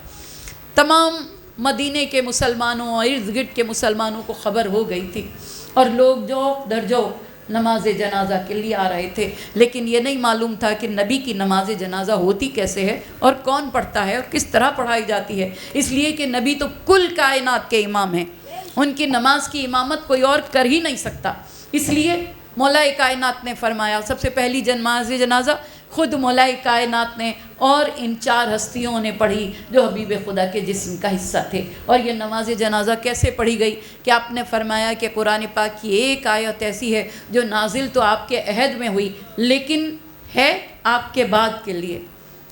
تمام مدینے کے مسلمانوں اور ارد گرد کے مسلمانوں کو خبر ہو گئی تھی، اور لوگ جو درجو نماز جنازہ کے لیے آ رہے تھے، لیکن یہ نہیں معلوم تھا کہ نبی کی نماز جنازہ ہوتی کیسے ہے اور کون پڑھتا ہے اور کس طرح پڑھائی جاتی ہے، اس لیے کہ نبی تو کل کائنات کے امام ہیں، ان کی نماز کی امامت کوئی اور کر ہی نہیں سکتا۔ اس لیے مولا کائنات نے فرمایا سب سے پہلی نماز جنازہ خود مولا کائنات نے اور ان 4 ہستیوں نے پڑھی جو حبیب خدا کے جسم کا حصہ تھے۔ اور یہ نماز جنازہ کیسے پڑھی گئی کہ آپ نے فرمایا کہ قرآن پاک کی ایک آیت ایسی ہے جو نازل تو آپ کے عہد میں ہوئی لیکن ہے آپ کے بعد کے لیے،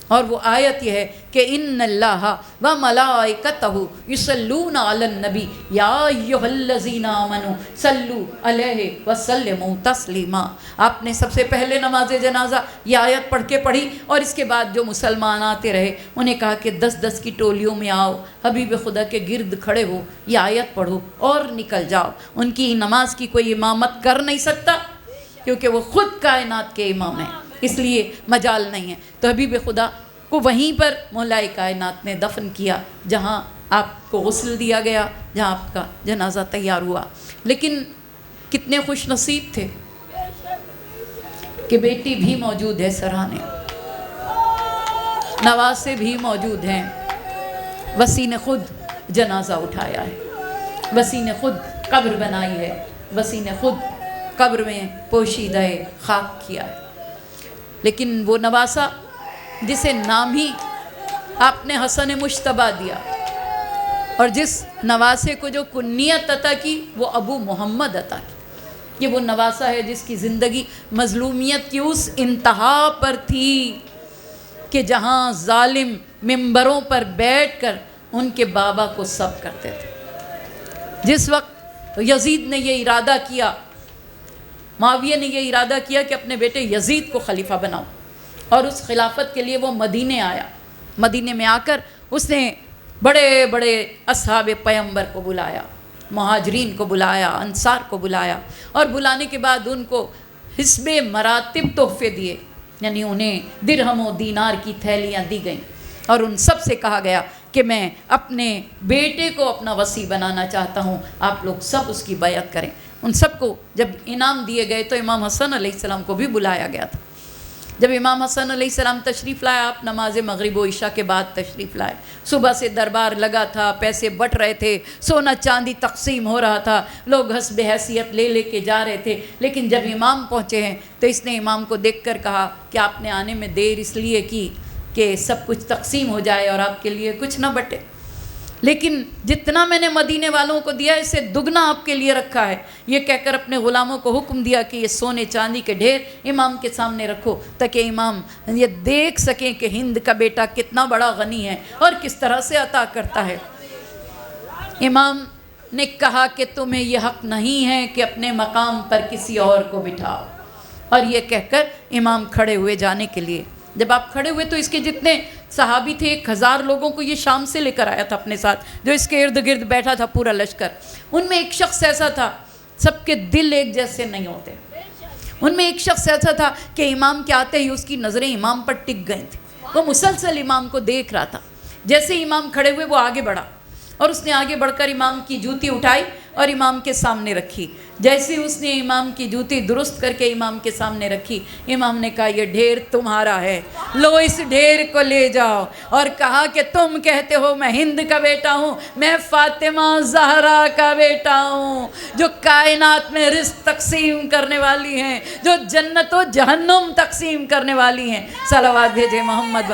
اور وہ آیت یہ ہے کہ ان اللہ و ملائکتہ یصلون علی النبی یا ایھا الذین آمنوا صلوا علیہ وسلموا تسلیما۔ آپ نے سب سے پہلے نماز جنازہ یہ آیت پڑھ کے پڑھی، اور اس کے بعد جو مسلمان آتے رہے انہیں کہا کہ 10 کی ٹولیوں میں آؤ، حبیب خدا کے گرد کھڑے ہو، یہ آیت پڑھو اور نکل جاؤ۔ ان کی نماز کی کوئی امامت کر نہیں سکتا کیونکہ وہ خود کائنات کے امام ہیں، اس لیے مجال نہیں ہے۔ تو حبیب خدا کو وہیں پر مولا کائنات نے دفن کیا جہاں آپ کو غسل دیا گیا، جہاں آپ کا جنازہ تیار ہوا۔ لیکن کتنے خوش نصیب تھے کہ بیٹی بھی موجود ہے سرانے، نواسے بھی موجود ہیں۔ وسیع نے خود جنازہ اٹھایا ہے، وسیع نے خود قبر بنائی ہے، وسیع نے خود قبر میں پوشیدہ خاک کیا ہے۔ لیکن وہ نواسہ جسے نام ہی آپ نے حسن مشتبہ دیا، اور جس نواسے کو جو کنیت عطا کی وہ ابو محمد عطا کی. یہ وہ نواسا ہے جس کی زندگی مظلومیت کی اس انتہا پر تھی کہ جہاں ظالم ممبروں پر بیٹھ کر ان کے بابا کو سب کرتے تھے. جس وقت یزید نے یہ ارادہ کیا، معاویہ نے یہ ارادہ کیا کہ اپنے بیٹے یزید کو خلیفہ بناؤ، اور اس خلافت کے لیے وہ مدینے آیا. مدینے میں آ کر اس نے بڑے بڑے اصحاب پیغمبر کو بلایا، مہاجرین کو بلایا، انصار کو بلایا، اور بلانے کے بعد ان کو حسب مراتب تحفے دیے. یعنی انہیں درہم و دینار کی تھیلیاں دی گئیں، اور ان سب سے کہا گیا کہ میں اپنے بیٹے کو اپنا وصی بنانا چاہتا ہوں، آپ لوگ سب اس کی بیعت کریں. ان سب کو جب انعام دیے گئے تو امام حسن علیہ السلام کو بھی بلایا گیا تھا. جب امام حسن علیہ السلام تشریف لائے، آپ نماز مغرب و عشاء کے بعد تشریف لائے. صبح سے دربار لگا تھا، پیسے بٹ رہے تھے، سونا چاندی تقسیم ہو رہا تھا، لوگ حسب حیثیت لے لے کے جا رہے تھے. لیکن جب امام پہنچے ہیں تو اس نے امام کو دیکھ کر کہا کہ آپ نے آنے میں دیر اس لیے کی کہ سب کچھ تقسیم ہو جائے اور آپ کے لیے کچھ نہ بٹے، لیکن جتنا میں نے مدینے والوں کو دیا اس سے دگنا آپ کے لیے رکھا ہے. یہ کہہ کر اپنے غلاموں کو حکم دیا کہ یہ سونے چاندی کے ڈھیر امام کے سامنے رکھو، تاکہ امام یہ دیکھ سکیں کہ ہند کا بیٹا کتنا بڑا غنی ہے اور کس طرح سے عطا کرتا ہے. امام نے کہا کہ تمہیں یہ حق نہیں ہے کہ اپنے مقام پر کسی اور کو بٹھاؤ، اور یہ کہہ کر امام کھڑے ہوئے جانے کے لیے. جب آپ کھڑے ہوئے تو اس کے جتنے صحابی تھے 1000 لوگوں کو یہ شام سے لے کر آیا تھا اپنے ساتھ، جو اس کے ارد گرد بیٹھا تھا پورا لشکر. ان میں ایک شخص ایسا تھا، سب کے دل ایک جیسے نہیں ہوتے. ان میں ایک شخص ایسا تھا کہ امام کے آتے ہی اس کی نظریں امام پر ٹک گئی تھیں. وہ مسلسل امام کو دیکھ رہا تھا. جیسے امام کھڑے ہوئے وہ آگے بڑھا، اور اس نے آگے بڑھ کر امام کی جوتی اٹھائی اور امام کے سامنے رکھی. جیسے اس نے امام کی جوتی درست کر کے امام کے سامنے رکھی، امام نے کہا یہ ڈھیر تمہارا ہے، لو اس ڈھیر کو لے جاؤ. اور کہا کہ تم کہتے ہو میں ہند کا بیٹا ہوں، میں فاطمہ زہرا کا بیٹا ہوں، جو کائنات میں رزق تقسیم کرنے والی ہیں، جو جنت و جہنم تقسیم کرنے والی ہیں. صلوات بھیجے محمد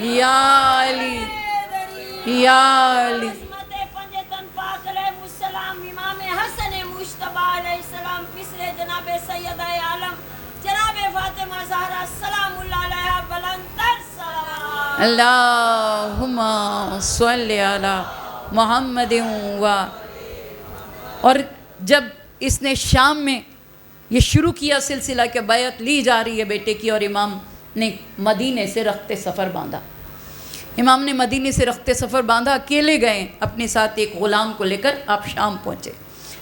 یا علی یا علی. امام حسن مشتبہ علیہ السلام پسرے جناب سید عالم جناب فاطمہ زہرا سلام اللہ علیہ بلند تر صلوات. اللہم صلی علی محمد اور جب اس نے شام میں یہ شروع کیا سلسلہ کہ بیعت لی جا رہی ہے بیٹے کی، اور امام نے مدینے سے رخت سفر باندھا. امام نے مدینے سے رخت سفر باندھا، اکیلے گئے اپنے ساتھ ایک غلام کو لے کر. آپ شام پہنچے،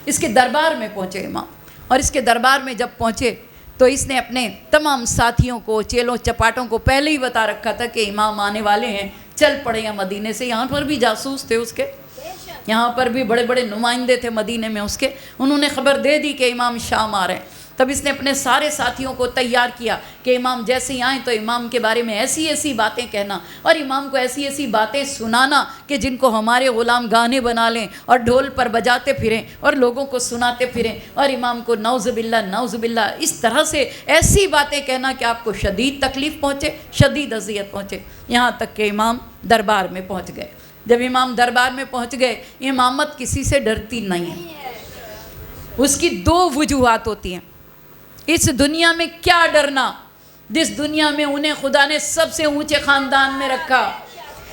اس کے دربار میں پہنچے امام. اور اس کے دربار میں جب پہنچے تو اس نے اپنے تمام ساتھیوں کو، چیلوں چپاٹوں کو پہلے ہی بتا رکھا تھا کہ امام آنے والے ہیں، چل پڑے ہیں مدینے سے. یہاں پر بھی جاسوس تھے اس کے، یہاں پر بھی بڑے بڑے نمائندے تھے مدینے میں اس کے. انہوں نے خبر دے دی کہ امام شام آ رہے ہیں. تب اس نے اپنے سارے ساتھیوں کو تیار کیا کہ امام جیسے ہی آئیں تو امام کے بارے میں ایسی ایسی باتیں کہنا، اور امام کو ایسی ایسی باتیں سنانا کہ جن کو ہمارے غلام گانے بنا لیں اور ڈھول پر بجاتے پھریں اور لوگوں کو سناتے پھریں. اور امام کو نعوذ باللہ اس طرح سے ایسی باتیں کہنا کہ آپ کو شدید تکلیف پہنچے، شدید اذیت پہنچے. یہاں تک کہ امام دربار میں پہنچ گئے. جب امام دربار میں پہنچ گئے، امامت کسی سے ڈرتی نہیں ہے. اس کی 2 وجوہات ہوتی ہیں. اس دنیا میں کیا ڈرنا جس دنیا میں انہیں خدا نے سب سے اونچے خاندان میں رکھا.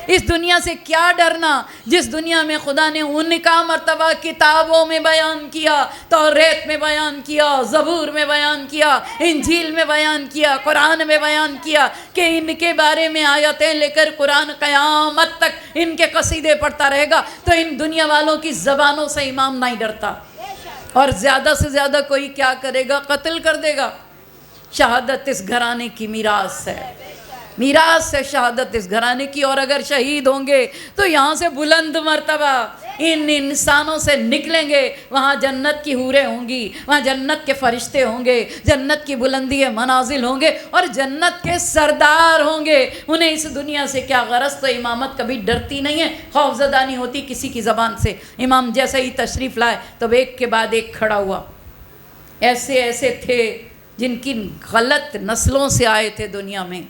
اس دنیا سے کیا ڈرنا جس دنیا میں خدا نے ان کا مرتبہ کتابوں میں بیان کیا، توریت میں بیان کیا، زبور میں بیان کیا، انجیل میں بیان کیا، قرآن میں بیان کیا کہ ان کے بارے میں آیتیں لے کر قرآن قیامت تک ان کے قصیدے پڑھتا رہے گا. تو ان دنیا والوں کی زبانوں سے امام نہیں ڈرتا. اور زیادہ سے زیادہ کوئی کیا کرے گا؟ قتل کر دے گا. شہادت اس گھرانے کی میراث ہے، میراث ہے شہادت اس گھرانے کی. اور اگر شہید ہوں گے تو یہاں سے بلند مرتبہ ان انسانوں سے نکلیں گے. وہاں جنت کی حوریں ہوں گی، وہاں جنت کے فرشتے ہوں گے، جنت کی بلندی منازل ہوں گے، اور جنت کے سردار ہوں گے. انہیں اس دنیا سے کیا غرض؟ تو امامت کبھی ڈرتی نہیں ہے، خوف زدہ نہیں ہوتی کسی کی زبان سے. امام جیسے ہی تشریف لائے تو ایک کے بعد ایک کھڑا ہوا. ایسے ایسے تھے جن کی غلط نسلوں سے آئے تھے دنیا میں.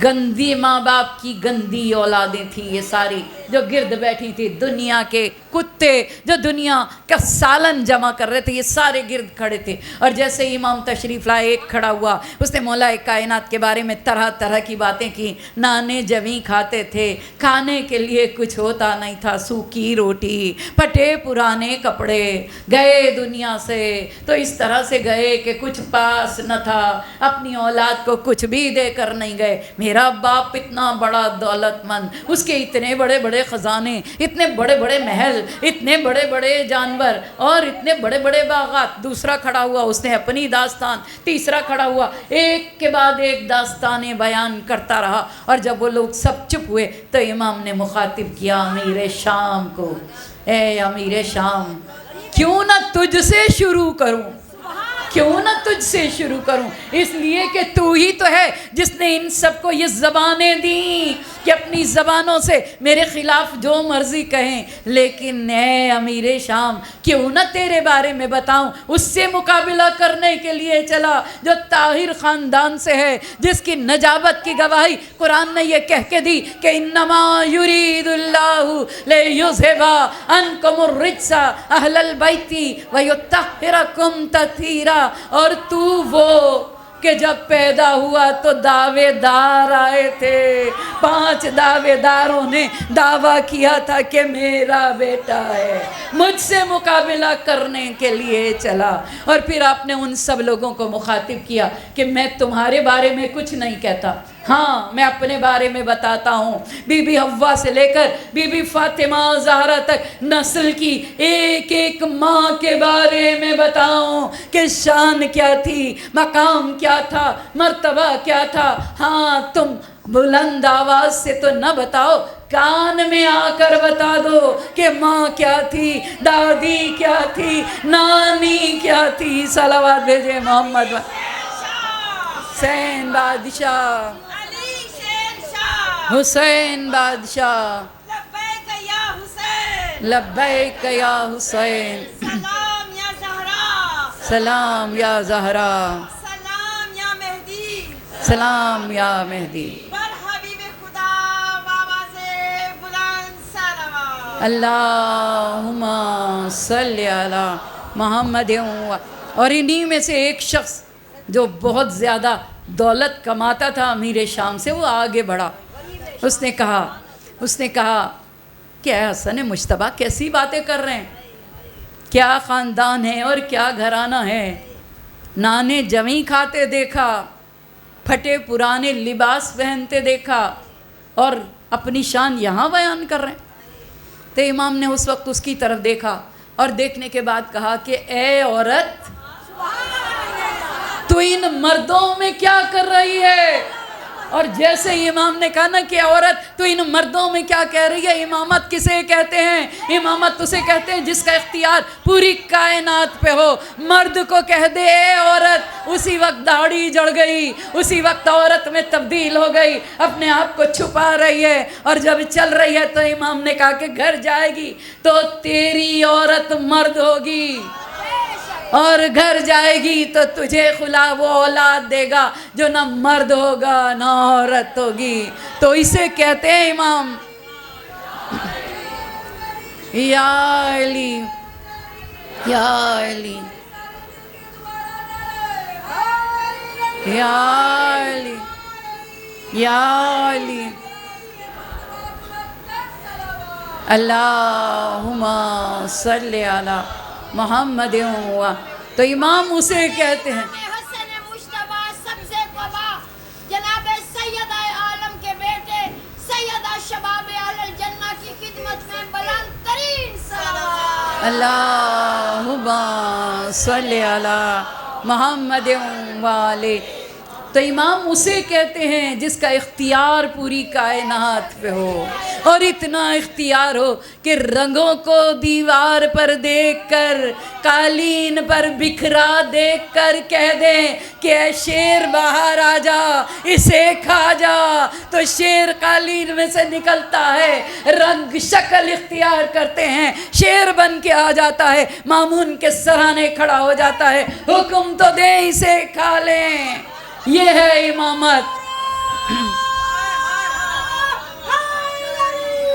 گندی ماں باپ کی گندی اولادیں تھیں یہ ساری جو گرد بیٹھی تھی، دنیا کے کتے جو دنیا کا سالن جمع کر رہے تھے یہ سارے گرد کھڑے تھے. اور جیسے امام تشریف لائے ایک کھڑا ہوا، اس نے مولا کائنات کے بارے میں طرح طرح کی باتیں کی. نانے جویں کھاتے تھے، کھانے کے لیے کچھ ہوتا نہیں تھا، سوکھی روٹی، پھٹے پرانے کپڑے. گئے دنیا سے تو اس طرح سے گئے کہ کچھ پاس نہ تھا، اپنی اولاد کو کچھ بھی دے کر نہیں گئے. میرا باپ اتنا بڑا دولت مند، اس کے اتنے بڑے بڑے خزانے، اتنے بڑے بڑے محل، اتنے بڑے بڑے جانور اور اتنے بڑے بڑے باغات. دوسرا کھڑا ہوا، اس نے اپنی داستان. تیسرا کھڑا ہوا، ایک کے بعد ایک داستانیں بیان کرتا رہا. اور جب وہ لوگ سب چپ ہوئے تو امام نے مخاطب کیا امیر شام کو، اے امیر شام، کیوں نہ تجھ سے شروع کروں، کیوں نہ تجھ سے شروع کروں، اس لیے کہ تو ہی تو ہے جس نے ان سب کو یہ زبانیں دیں کہ اپنی زبانوں سے میرے خلاف جو مرضی کہیں. لیکن اے امیر شام، کیوں نہ تیرے بارے میں بتاؤں، اس سے مقابلہ کرنے کے لیے چلا جو طاہر خاندان سے ہے، جس کی نجابت کی گواہی قرآن نے یہ کہہ کے دی کہ انما یرید اللہ لیذھب عنکم الرجس اہل البیت ویطہرکم تطہیرا. اور تو وہ کہ جب پیدا ہوا تو دعوے دار آئے تھے، 5 دعوے داروں نے دعویٰ کیا تھا کہ میرا بیٹا ہے، مجھ سے مقابلہ کرنے کے لیے چلا. اور پھر آپ نے ان سب لوگوں کو مخاطب کیا کہ میں تمہارے بارے میں کچھ نہیں کہتا، ہاں میں اپنے بارے میں بتاتا ہوں. بی بی حوا سے لے کر بی بی فاطمہ زہرا تک نسل کی ایک ایک ماں کے بارے میں بتاؤں کہ شان کیا تھی، مقام کیا تھا، مرتبہ کیا تھا. ہاں تم بلند آواز سے تو نہ بتاؤ، کان میں آ کر بتا دو کہ ماں کیا تھی، دادی کیا تھی، نانی کیا تھی. صلوات بھیجے محمد حسین بادشاہ، حسین بادشاہ، لبیک یا حسین، لبیک یا حسین، سلام یا زہرا، سلام یا زہرا، سلام یا مہدی، سلام یا مہدی. بر حبیب خدا آواز بلند صلوات. اللہم صلی علی محمد. اور انہی میں سے ایک شخص جو بہت زیادہ دولت کماتا تھا امیر شام سے، وہ آگے بڑھا. اس نے کہا کہ اے حسن مجتبیٰ، کیسی باتیں کر رہے ہیں، کیا خاندان ہے اور کیا گھرانہ ہے. نانے جویں کھاتے دیکھا، پھٹے پرانے لباس پہنتے دیکھا، اور اپنی شان یہاں بیان کر رہے ہیں. تو امام نے اس وقت اس کی طرف دیکھا اور دیکھنے کے بعد کہا کہ اے عورت، تو ان مردوں میں کیا کر رہی ہے. اور جیسے امام نے کہا نا کہ عورت تو ان مردوں میں کیا کہہ رہی ہے. امامت کسے کہتے ہیں؟ امامت اسے کہتے ہیں جس کا اختیار پوری کائنات پہ ہو. مرد کو کہہ دے اے عورت، اسی وقت داڑھی جڑ گئی، اسی وقت عورت میں تبدیل ہو گئی، اپنے آپ کو چھپا رہی ہے. اور جب چل رہی ہے تو امام نے کہا کہ گھر جائے گی تو تیری عورت مرد ہوگی، اور گھر جائے گی تو تجھے خلا وہ اولاد دے گا جو نہ مرد ہوگا نہ عورت ہوگی. تو اسے کہتے ہیں امام یا علی، یا علی، یا علی، یا علی. اللہم صلی علی محمد. تو امام اسے کہتے ہیں حسن مجتبیٰ سب سے قبا، جناب سید عالم کے بیٹے سیدہ شباب اہل الجنہ کی خدمت میں بلند ترین صلوات. اللہم صلی علی محمد والے. تو امام اسے کہتے ہیں جس کا اختیار پوری کائنات پہ ہو، اور اتنا اختیار ہو کہ رنگوں کو دیوار پر دیکھ کر، قالین پر بکھرا دیکھ کر کہہ دیں کہ اے شیر باہر آ جا، اسے کھا جا. تو شیر قالین میں سے نکلتا ہے، رنگ شکل اختیار کرتے ہیں، شیر بن کے آ جاتا ہے، مامون کے سرانے کھڑا ہو جاتا ہے، حکم تو دے اسے کھا لیں. یہ ہے امامت.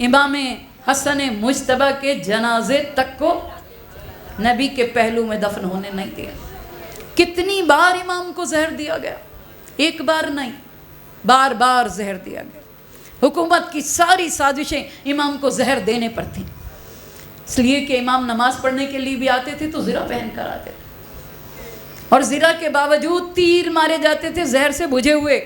امام حسن مجتبی کے جنازے تک کو نبی کے پہلو میں دفن ہونے نہیں دیا۔ کتنی بار امام کو زہر دیا گیا، ایک بار نہیں، بار بار زہر دیا گیا۔ حکومت کی ساری سازشیں امام کو زہر دینے پر تھیں، اس لیے کہ امام نماز پڑھنے کے لیے بھی آتے تھے تو زرہ پہن کر آتے تھے، اور زرہ کے باوجود تیر مارے جاتے تھے زہر سے بجھے ہوئے۔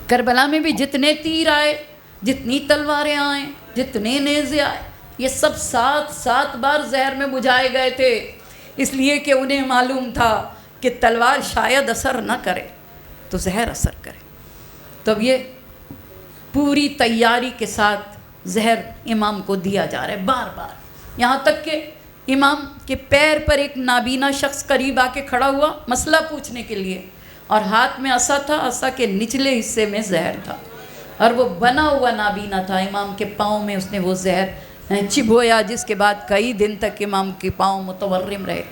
کربلا میں بھی جتنے تیر آئے، جتنی تلواریں آئیں، جتنے نیزے آئے، یہ سب 7 بار زہر میں بجھائے گئے تھے، اس لیے کہ انہیں معلوم تھا کہ تلوار شاید اثر نہ کرے تو زہر اثر کرے۔ تو اب یہ پوری تیاری کے ساتھ زہر امام کو دیا جا رہا ہے بار بار، یہاں تک کہ امام کے پیر پر ایک نابینا شخص قریب آ کے کھڑا ہوا مسئلہ پوچھنے کے لیے، اور ہاتھ میں عصا تھا، عصا کے نچلے حصے میں زہر تھا، اور وہ بنا ہوا نابینا تھا۔ امام کے پاؤں میں اس نے وہ زہر چبھویا، جس کے بعد کئی دن تک امام کے پاؤں متورم رہے۔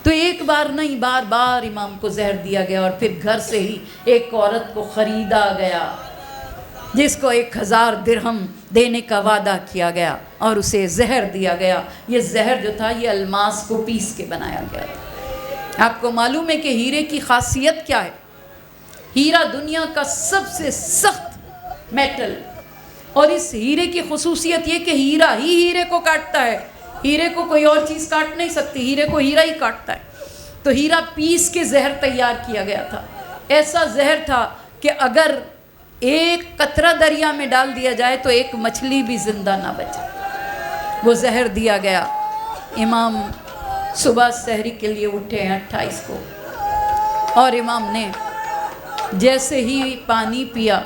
تو ایک بار نہیں، بار بار امام کو زہر دیا گیا، اور پھر گھر سے ہی ایک عورت کو خریدا گیا جس کو 1000 درہم دینے کا وعدہ کیا گیا، اور اسے زہر دیا گیا۔ یہ زہر جو تھا یہ الماس کو پیس کے بنایا گیا تھا۔ آپ کو معلوم ہے کہ ہیرے کی خاصیت کیا ہے؟ ہیرا دنیا کا سب سے سخت میٹل، اور اس ہیرے کی خصوصیت یہ کہ ہیرا ہی ہیرے کو کاٹتا ہے، ہیرے کو کوئی اور چیز کاٹ نہیں سکتی، ہیرے کو ہیرا ہی کاٹتا ہے۔ تو ہیرا پیس کے زہر تیار کیا گیا تھا، ایسا زہر تھا کہ اگر ایک قطرہ دریا میں ڈال دیا جائے تو ایک مچھلی بھی زندہ نہ بچے، وہ زہر دیا گیا۔ امام صبح سحری کے لیے اٹھے ہیں 28 کو، اور امام نے جیسے ہی پانی پیا،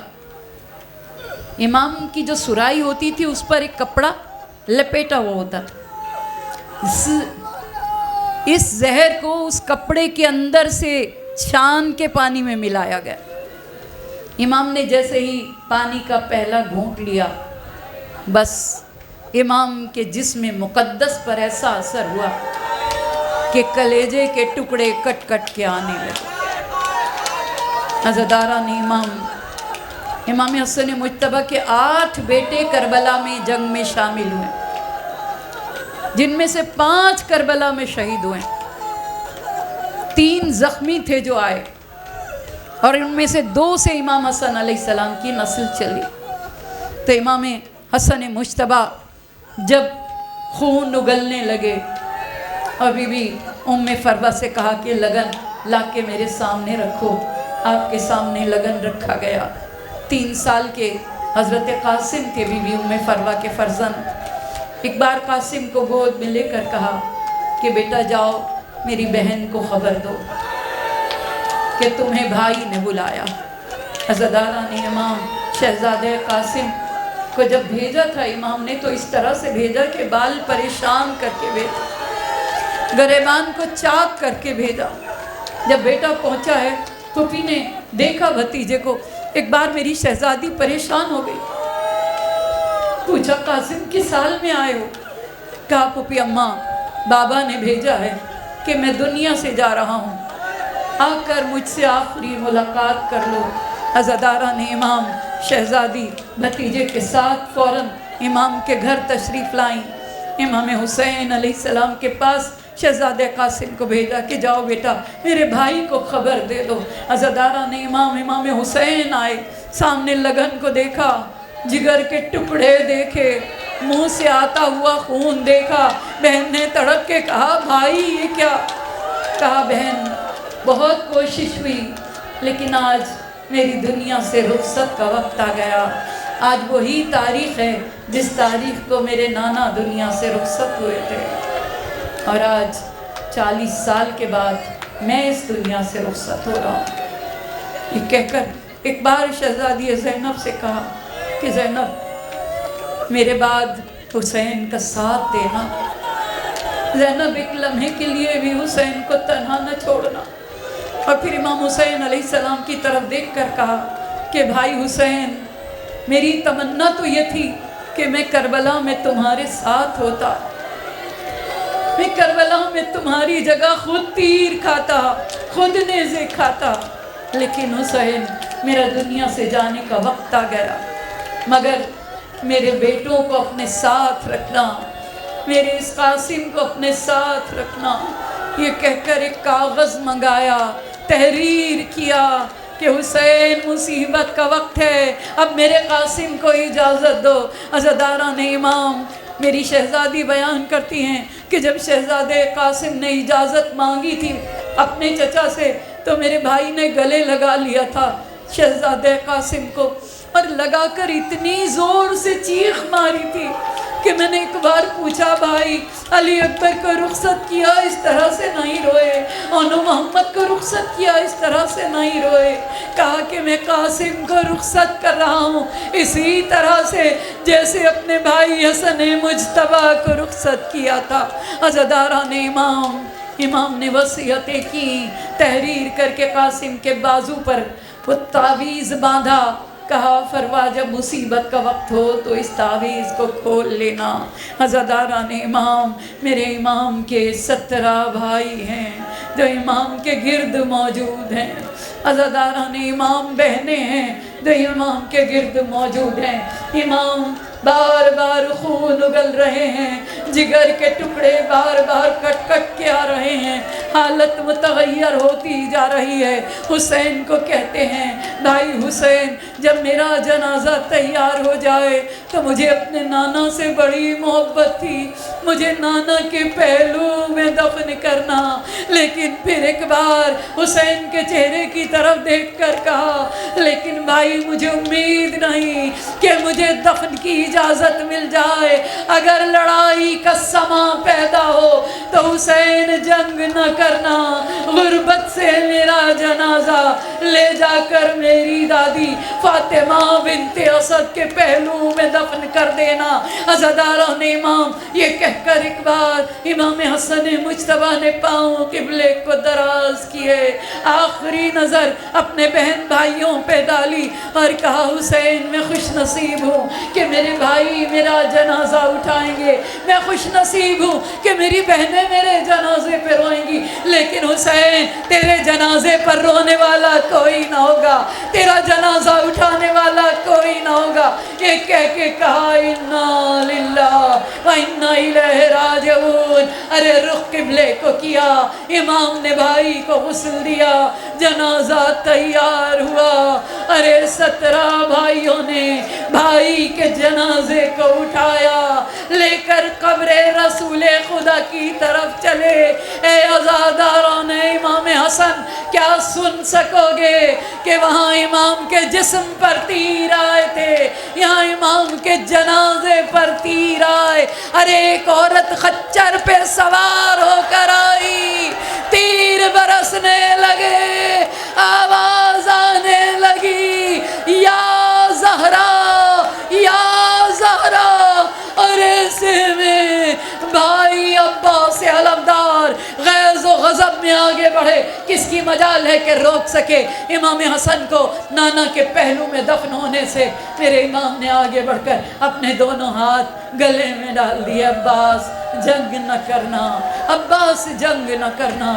امام کی جو سرائی ہوتی تھی اس پر ایک کپڑا لپیٹا ہوا ہوتا تھا، اس زہر کو اس کپڑے کے اندر سے چھان کے پانی میں ملایا گیا۔ امام نے جیسے ہی پانی کا پہلا گھونٹ لیا، بس امام کے جسم مقدس پر ایسا اثر ہوا کہ کلیجے کے ٹکڑے کٹ کٹ کے آنے لگے۔ عزاداران امام حسن مجتبی کے 8 بیٹے کربلا میں جنگ میں شامل ہوئے، جن میں سے 5 کربلا میں شہید ہوئے، 3 زخمی تھے جو آئے، اور ان میں سے 2 سے امام حسن علیہ السلام کی نسل چلی۔ تو امام حسن مجتبی جب خون اگلنے لگے، اور بی بی ام فروہ سے کہا کہ لگن لا کے میرے سامنے رکھو۔ آپ کے سامنے لگن رکھا گیا۔ 3 سال کے حضرت قاسم کے بی بی ام فروہ کے فرزند ایک بار قاسم کو گود میں لے کر کہا کہ بیٹا جاؤ میری بہن کو خبر دو کہ تمہیں بھائی نے بلایا۔ عزاداران امام شہزادہ قاسم کو جب بھیجا تھا امام نے تو اس طرح سے بھیجا کہ بال پریشان کر کے بھیجا، گریبان کو چاک کر کے بھیجا۔ جب بیٹا پہنچا ہے پھوپھی نے دیکھا بھتیجے کو، ایک بار میری شہزادی پریشان ہو گئی، پوچھا قاسم کس حال میں آئے ہو؟ کہا پھوپھی اماں بابا نے بھیجا ہے کہ میں دنیا سے جا رہا ہوں، آ کر مجھ سے آخری ملاقات کر لو۔ عزاداران امام شہزادی بھتیجے کے ساتھ فوراً امام کے گھر تشریف لائیں۔ امام حسین علیہ السلام کے پاس شہزادہ قاسم کو بھیجا کہ جاؤ بیٹا میرے بھائی کو خبر دے دو۔ عزاداران امام حسین آئے، سامنے لگن کو دیکھا، جگر کے ٹکڑے دیکھے، منہ سے آتا ہوا خون دیکھا۔ بہن نے تڑپ کے کہا بھائی یہ کیا؟ کہا بہن بہت کوشش ہوئی لیکن آج میری دنیا سے رخصت کا وقت آ گیا۔ آج وہی تاریخ ہے جس تاریخ کو میرے نانا دنیا سے رخصت ہوئے تھے، اور آج 40 سال کے بعد میں اس دنیا سے رخصت ہو رہا ہوں۔ یہ کہہ کر ایک بار شہزادی زینب سے کہا کہ زینب میرے بعد حسین کا ساتھ دینا، زینب ایک لمحے کے لیے بھی حسین کو تنہا نہ چھوڑنا۔ اور پھر امام حسین علیہ السلام کی طرف دیکھ کر کہا کہ بھائی حسین میری تمنا تو یہ تھی کہ میں کربلا میں تمہارے ساتھ ہوتا، میں کربلا میں تمہاری جگہ خود تیر کھاتا، خود نیزے کھاتا، لیکن حسین میرا دنیا سے جانے کا وقت آ گیا۔ مگر میرے بیٹوں کو اپنے ساتھ رکھنا، میرے اس قاسم کو اپنے ساتھ رکھنا۔ یہ کہہ کر ایک کاغذ منگایا، تحریر کیا کہ حسین مصیبت کا وقت ہے، اب میرے قاسم کو اجازت دو۔ عزاداران امام، میری شہزادی بیان کرتی ہیں کہ جب شہزادے قاسم نے اجازت مانگی تھی اپنے چچا سے تو میرے بھائی نے گلے لگا لیا تھا شہزادے قاسم کو، اور لگا کر اتنی زور سے چیخ ماری تھی کہ میں نے ایک بار پوچھا، بھائی علی اکبر کو رخصت کیا اس طرح سے نہیں روئے، انو محمد کو رخصت کیا اس طرح سے نہیں روئے؟ کہا کہ میں قاسم کو رخصت کر رہا ہوں اسی طرح سے جیسے اپنے بھائی حسن مجتبی کو رخصت کیا تھا۔ عزاداران امام نے وصیتیں کی، تحریر کر کے قاسم کے بازو پر وہ تعویذ باندھا، کہا فروا جب مصیبت کا وقت ہو تو اس تعویذ کو کھول لینا۔ عزاداران امام، میرے امام کے 17 بھائی ہیں جو امام کے گرد موجود ہیں، عزاداران امام بہنیں ہیں جو امام کے گرد موجود ہیں۔ امام بار بار خون اگل رہے ہیں، جگر کے ٹکڑے بار بار کٹ کٹ کے آ رہے ہیں، حالت متغیر ہوتی جا رہی ہے۔ حسین کو کہتے ہیں، بھائی حسین جب میرا جنازہ تیار ہو جائے تو مجھے اپنے نانا سے بڑی محبت تھی، مجھے نانا کے پہلو میں دفن کرنا۔ لیکن پھر ایک بار حسین کے چہرے کی طرف دیکھ کر کہا، لیکن بھائی مجھے امید نہیں کہ مجھے دفن کی اجازت مل جائے، اگر لڑائی کا سما پیدا ہو تو حسین جنگ نہ کرنا، غربت سے میرا جنازہ لے جا کر میری دادی فاطمہ بنت اسد کے پہلو میں دفن کر دینا۔ عزاداران امام، یہ کہہ کر ایک بار امام حسن مجتبی نے پاؤں قبلے کو دراز کیے، آخری نظر اپنے بہن بھائیوں پہ ڈالی اور کہا، حسین میں خوش نصیب ہوں کہ میرے بھائی میرا جنازہ اٹھائیں گے، میں خوش نصیب ہوں کہ میری بہنیں میرے جنازے پہ روئیں گی، لیکن حسین تیرے جنازے پر رونے والا کوئی نہ ہوگا، تیرا جنازہ اٹھانے والا کوئی نہ ہوگا۔ یہ کہہ کے کہا، انا للہ و انا الیہ راجعون۔ ارے رخ قبلے کو کیا، امام نے بھائی کو غسل دیا، جنازہ تیار ہوا۔ ارے 17 بھائیوں نے بھائی کے جنازے کو اٹھایا، لے کر قبر رسول خدا کی طرف چلے۔ اے عزاداران امام حسن، کیا سن سکو گے کہ وہاں امام کے جسم پر تیر آئے تھے، یہاں امام کے جنازے پر تیر آئے۔ ارے ایک عورت خچر پہ سوار ہو کر آئی، تیر برسنے لگے، آواز آنے لگی، یا زہرا یا زہرا۔ اور ایسے میں بھائی عباس علمدار غیظ و غضب میں آگے بڑھے، کس کی مجال ہے کہ روک سکے امام حسن کو نانا کے پہلو میں دفن ہونے سے؟ میرے امام نے آگے بڑھ کر اپنے دونوں ہاتھ گلے میں ڈال دیے، عباس جنگ نہ کرنا، عباس جنگ نہ کرنا،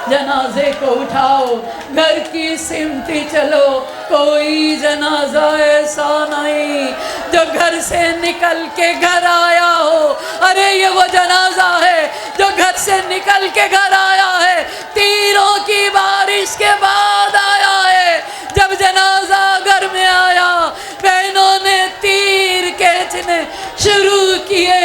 جنازے کو اٹھاؤ، گھر کی سمتی چلو۔ کوئی جنازہ ایسا نہیں جو گھر سے نکل کے گھر آیا ہو، ارے یہ وہ جنازہ ہے جو گھر سے نکل کے گھر آیا ہے، تیروں کی بارش کے بعد آیا ہے۔ جب جنازہ گھر میں آیا، بہنوں نے تیر کھینچنے شروع کیے،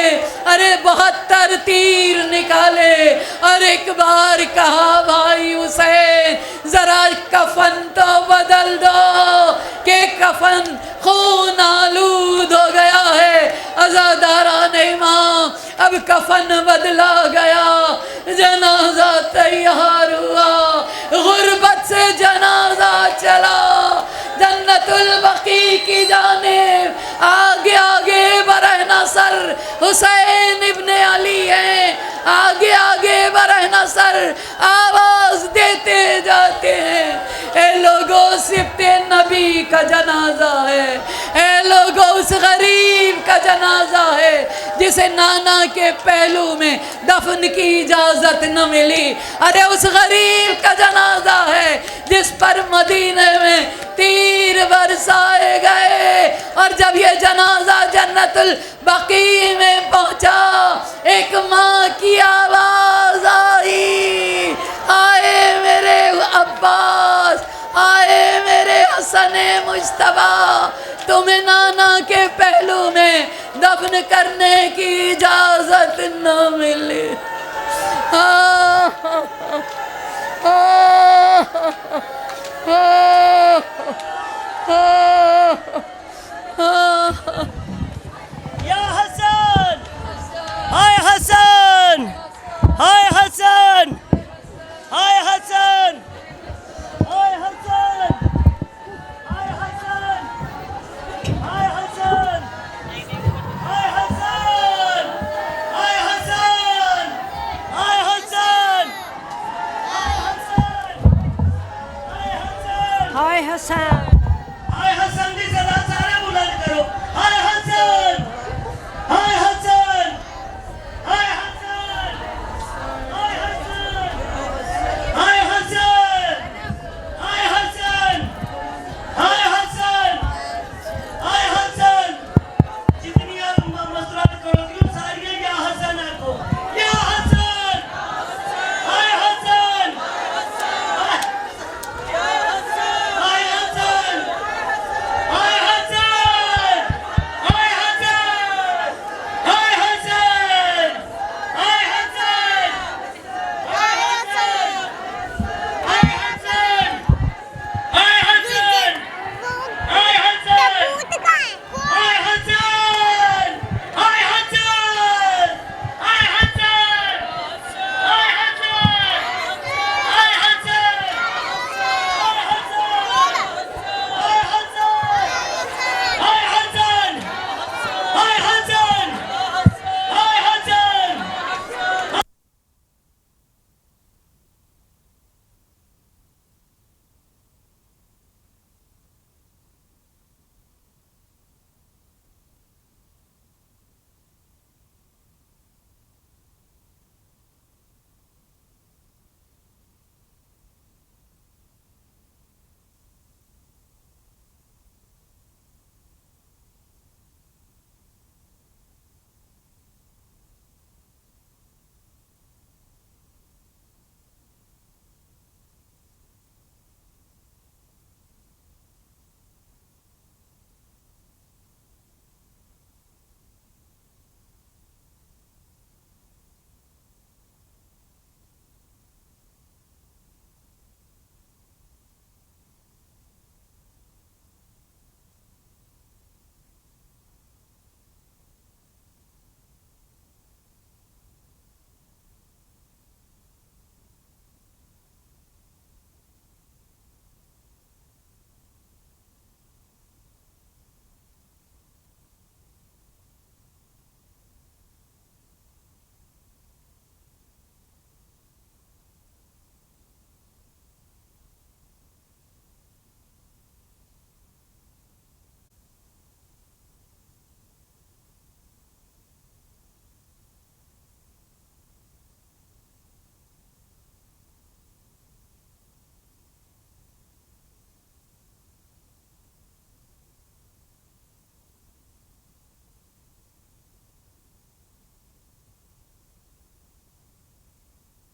ارے 72 تیر نکالے، اور ایک بار کہا، بھائی حسین ذرا کفن تو بدل دو کہ کفن خون آلود ہو گیا ہے۔ عزاداران امام، اب کفن بدلا گیا، جنازہ تیار ہوا، غربت سے جنازہ چلا جنت البقیع کی جانب۔ آگے آگے برہنہ سر حسین ابن علی ہیں، آگے آگے برہنہ سر آواز دیتے جاتے ہیں، اے لوگوں صفت نبی کا جنازہ ہے، اے لوگوں اس غریب کا جنازہ ہے جسے نانا کے پہلو میں دفن کی اجازت نہ ملی، ارے اس غریب کا جنازہ ہے جس پر مدینے میں تیر برسائے گئے. اور جب یہ جنازہ جنت البقیع میں پہنچا ایک ماں کی آواز آئی, آئے میرے عباس, آئے میرے حسن مجتبیٰ, تمہیں نانا کے پہلو میں دفن کرنے کی اجازت نہ ملی. یا حسن, ہائے حسن, ہائے حسن, ہائے حسن, ہائے حسن, ہائے حسن, ہائے حسن, ہائے حسن, ہائے حسن, ہائے حسن, ہائے حسن, ہائے حسن, ہائے حسن.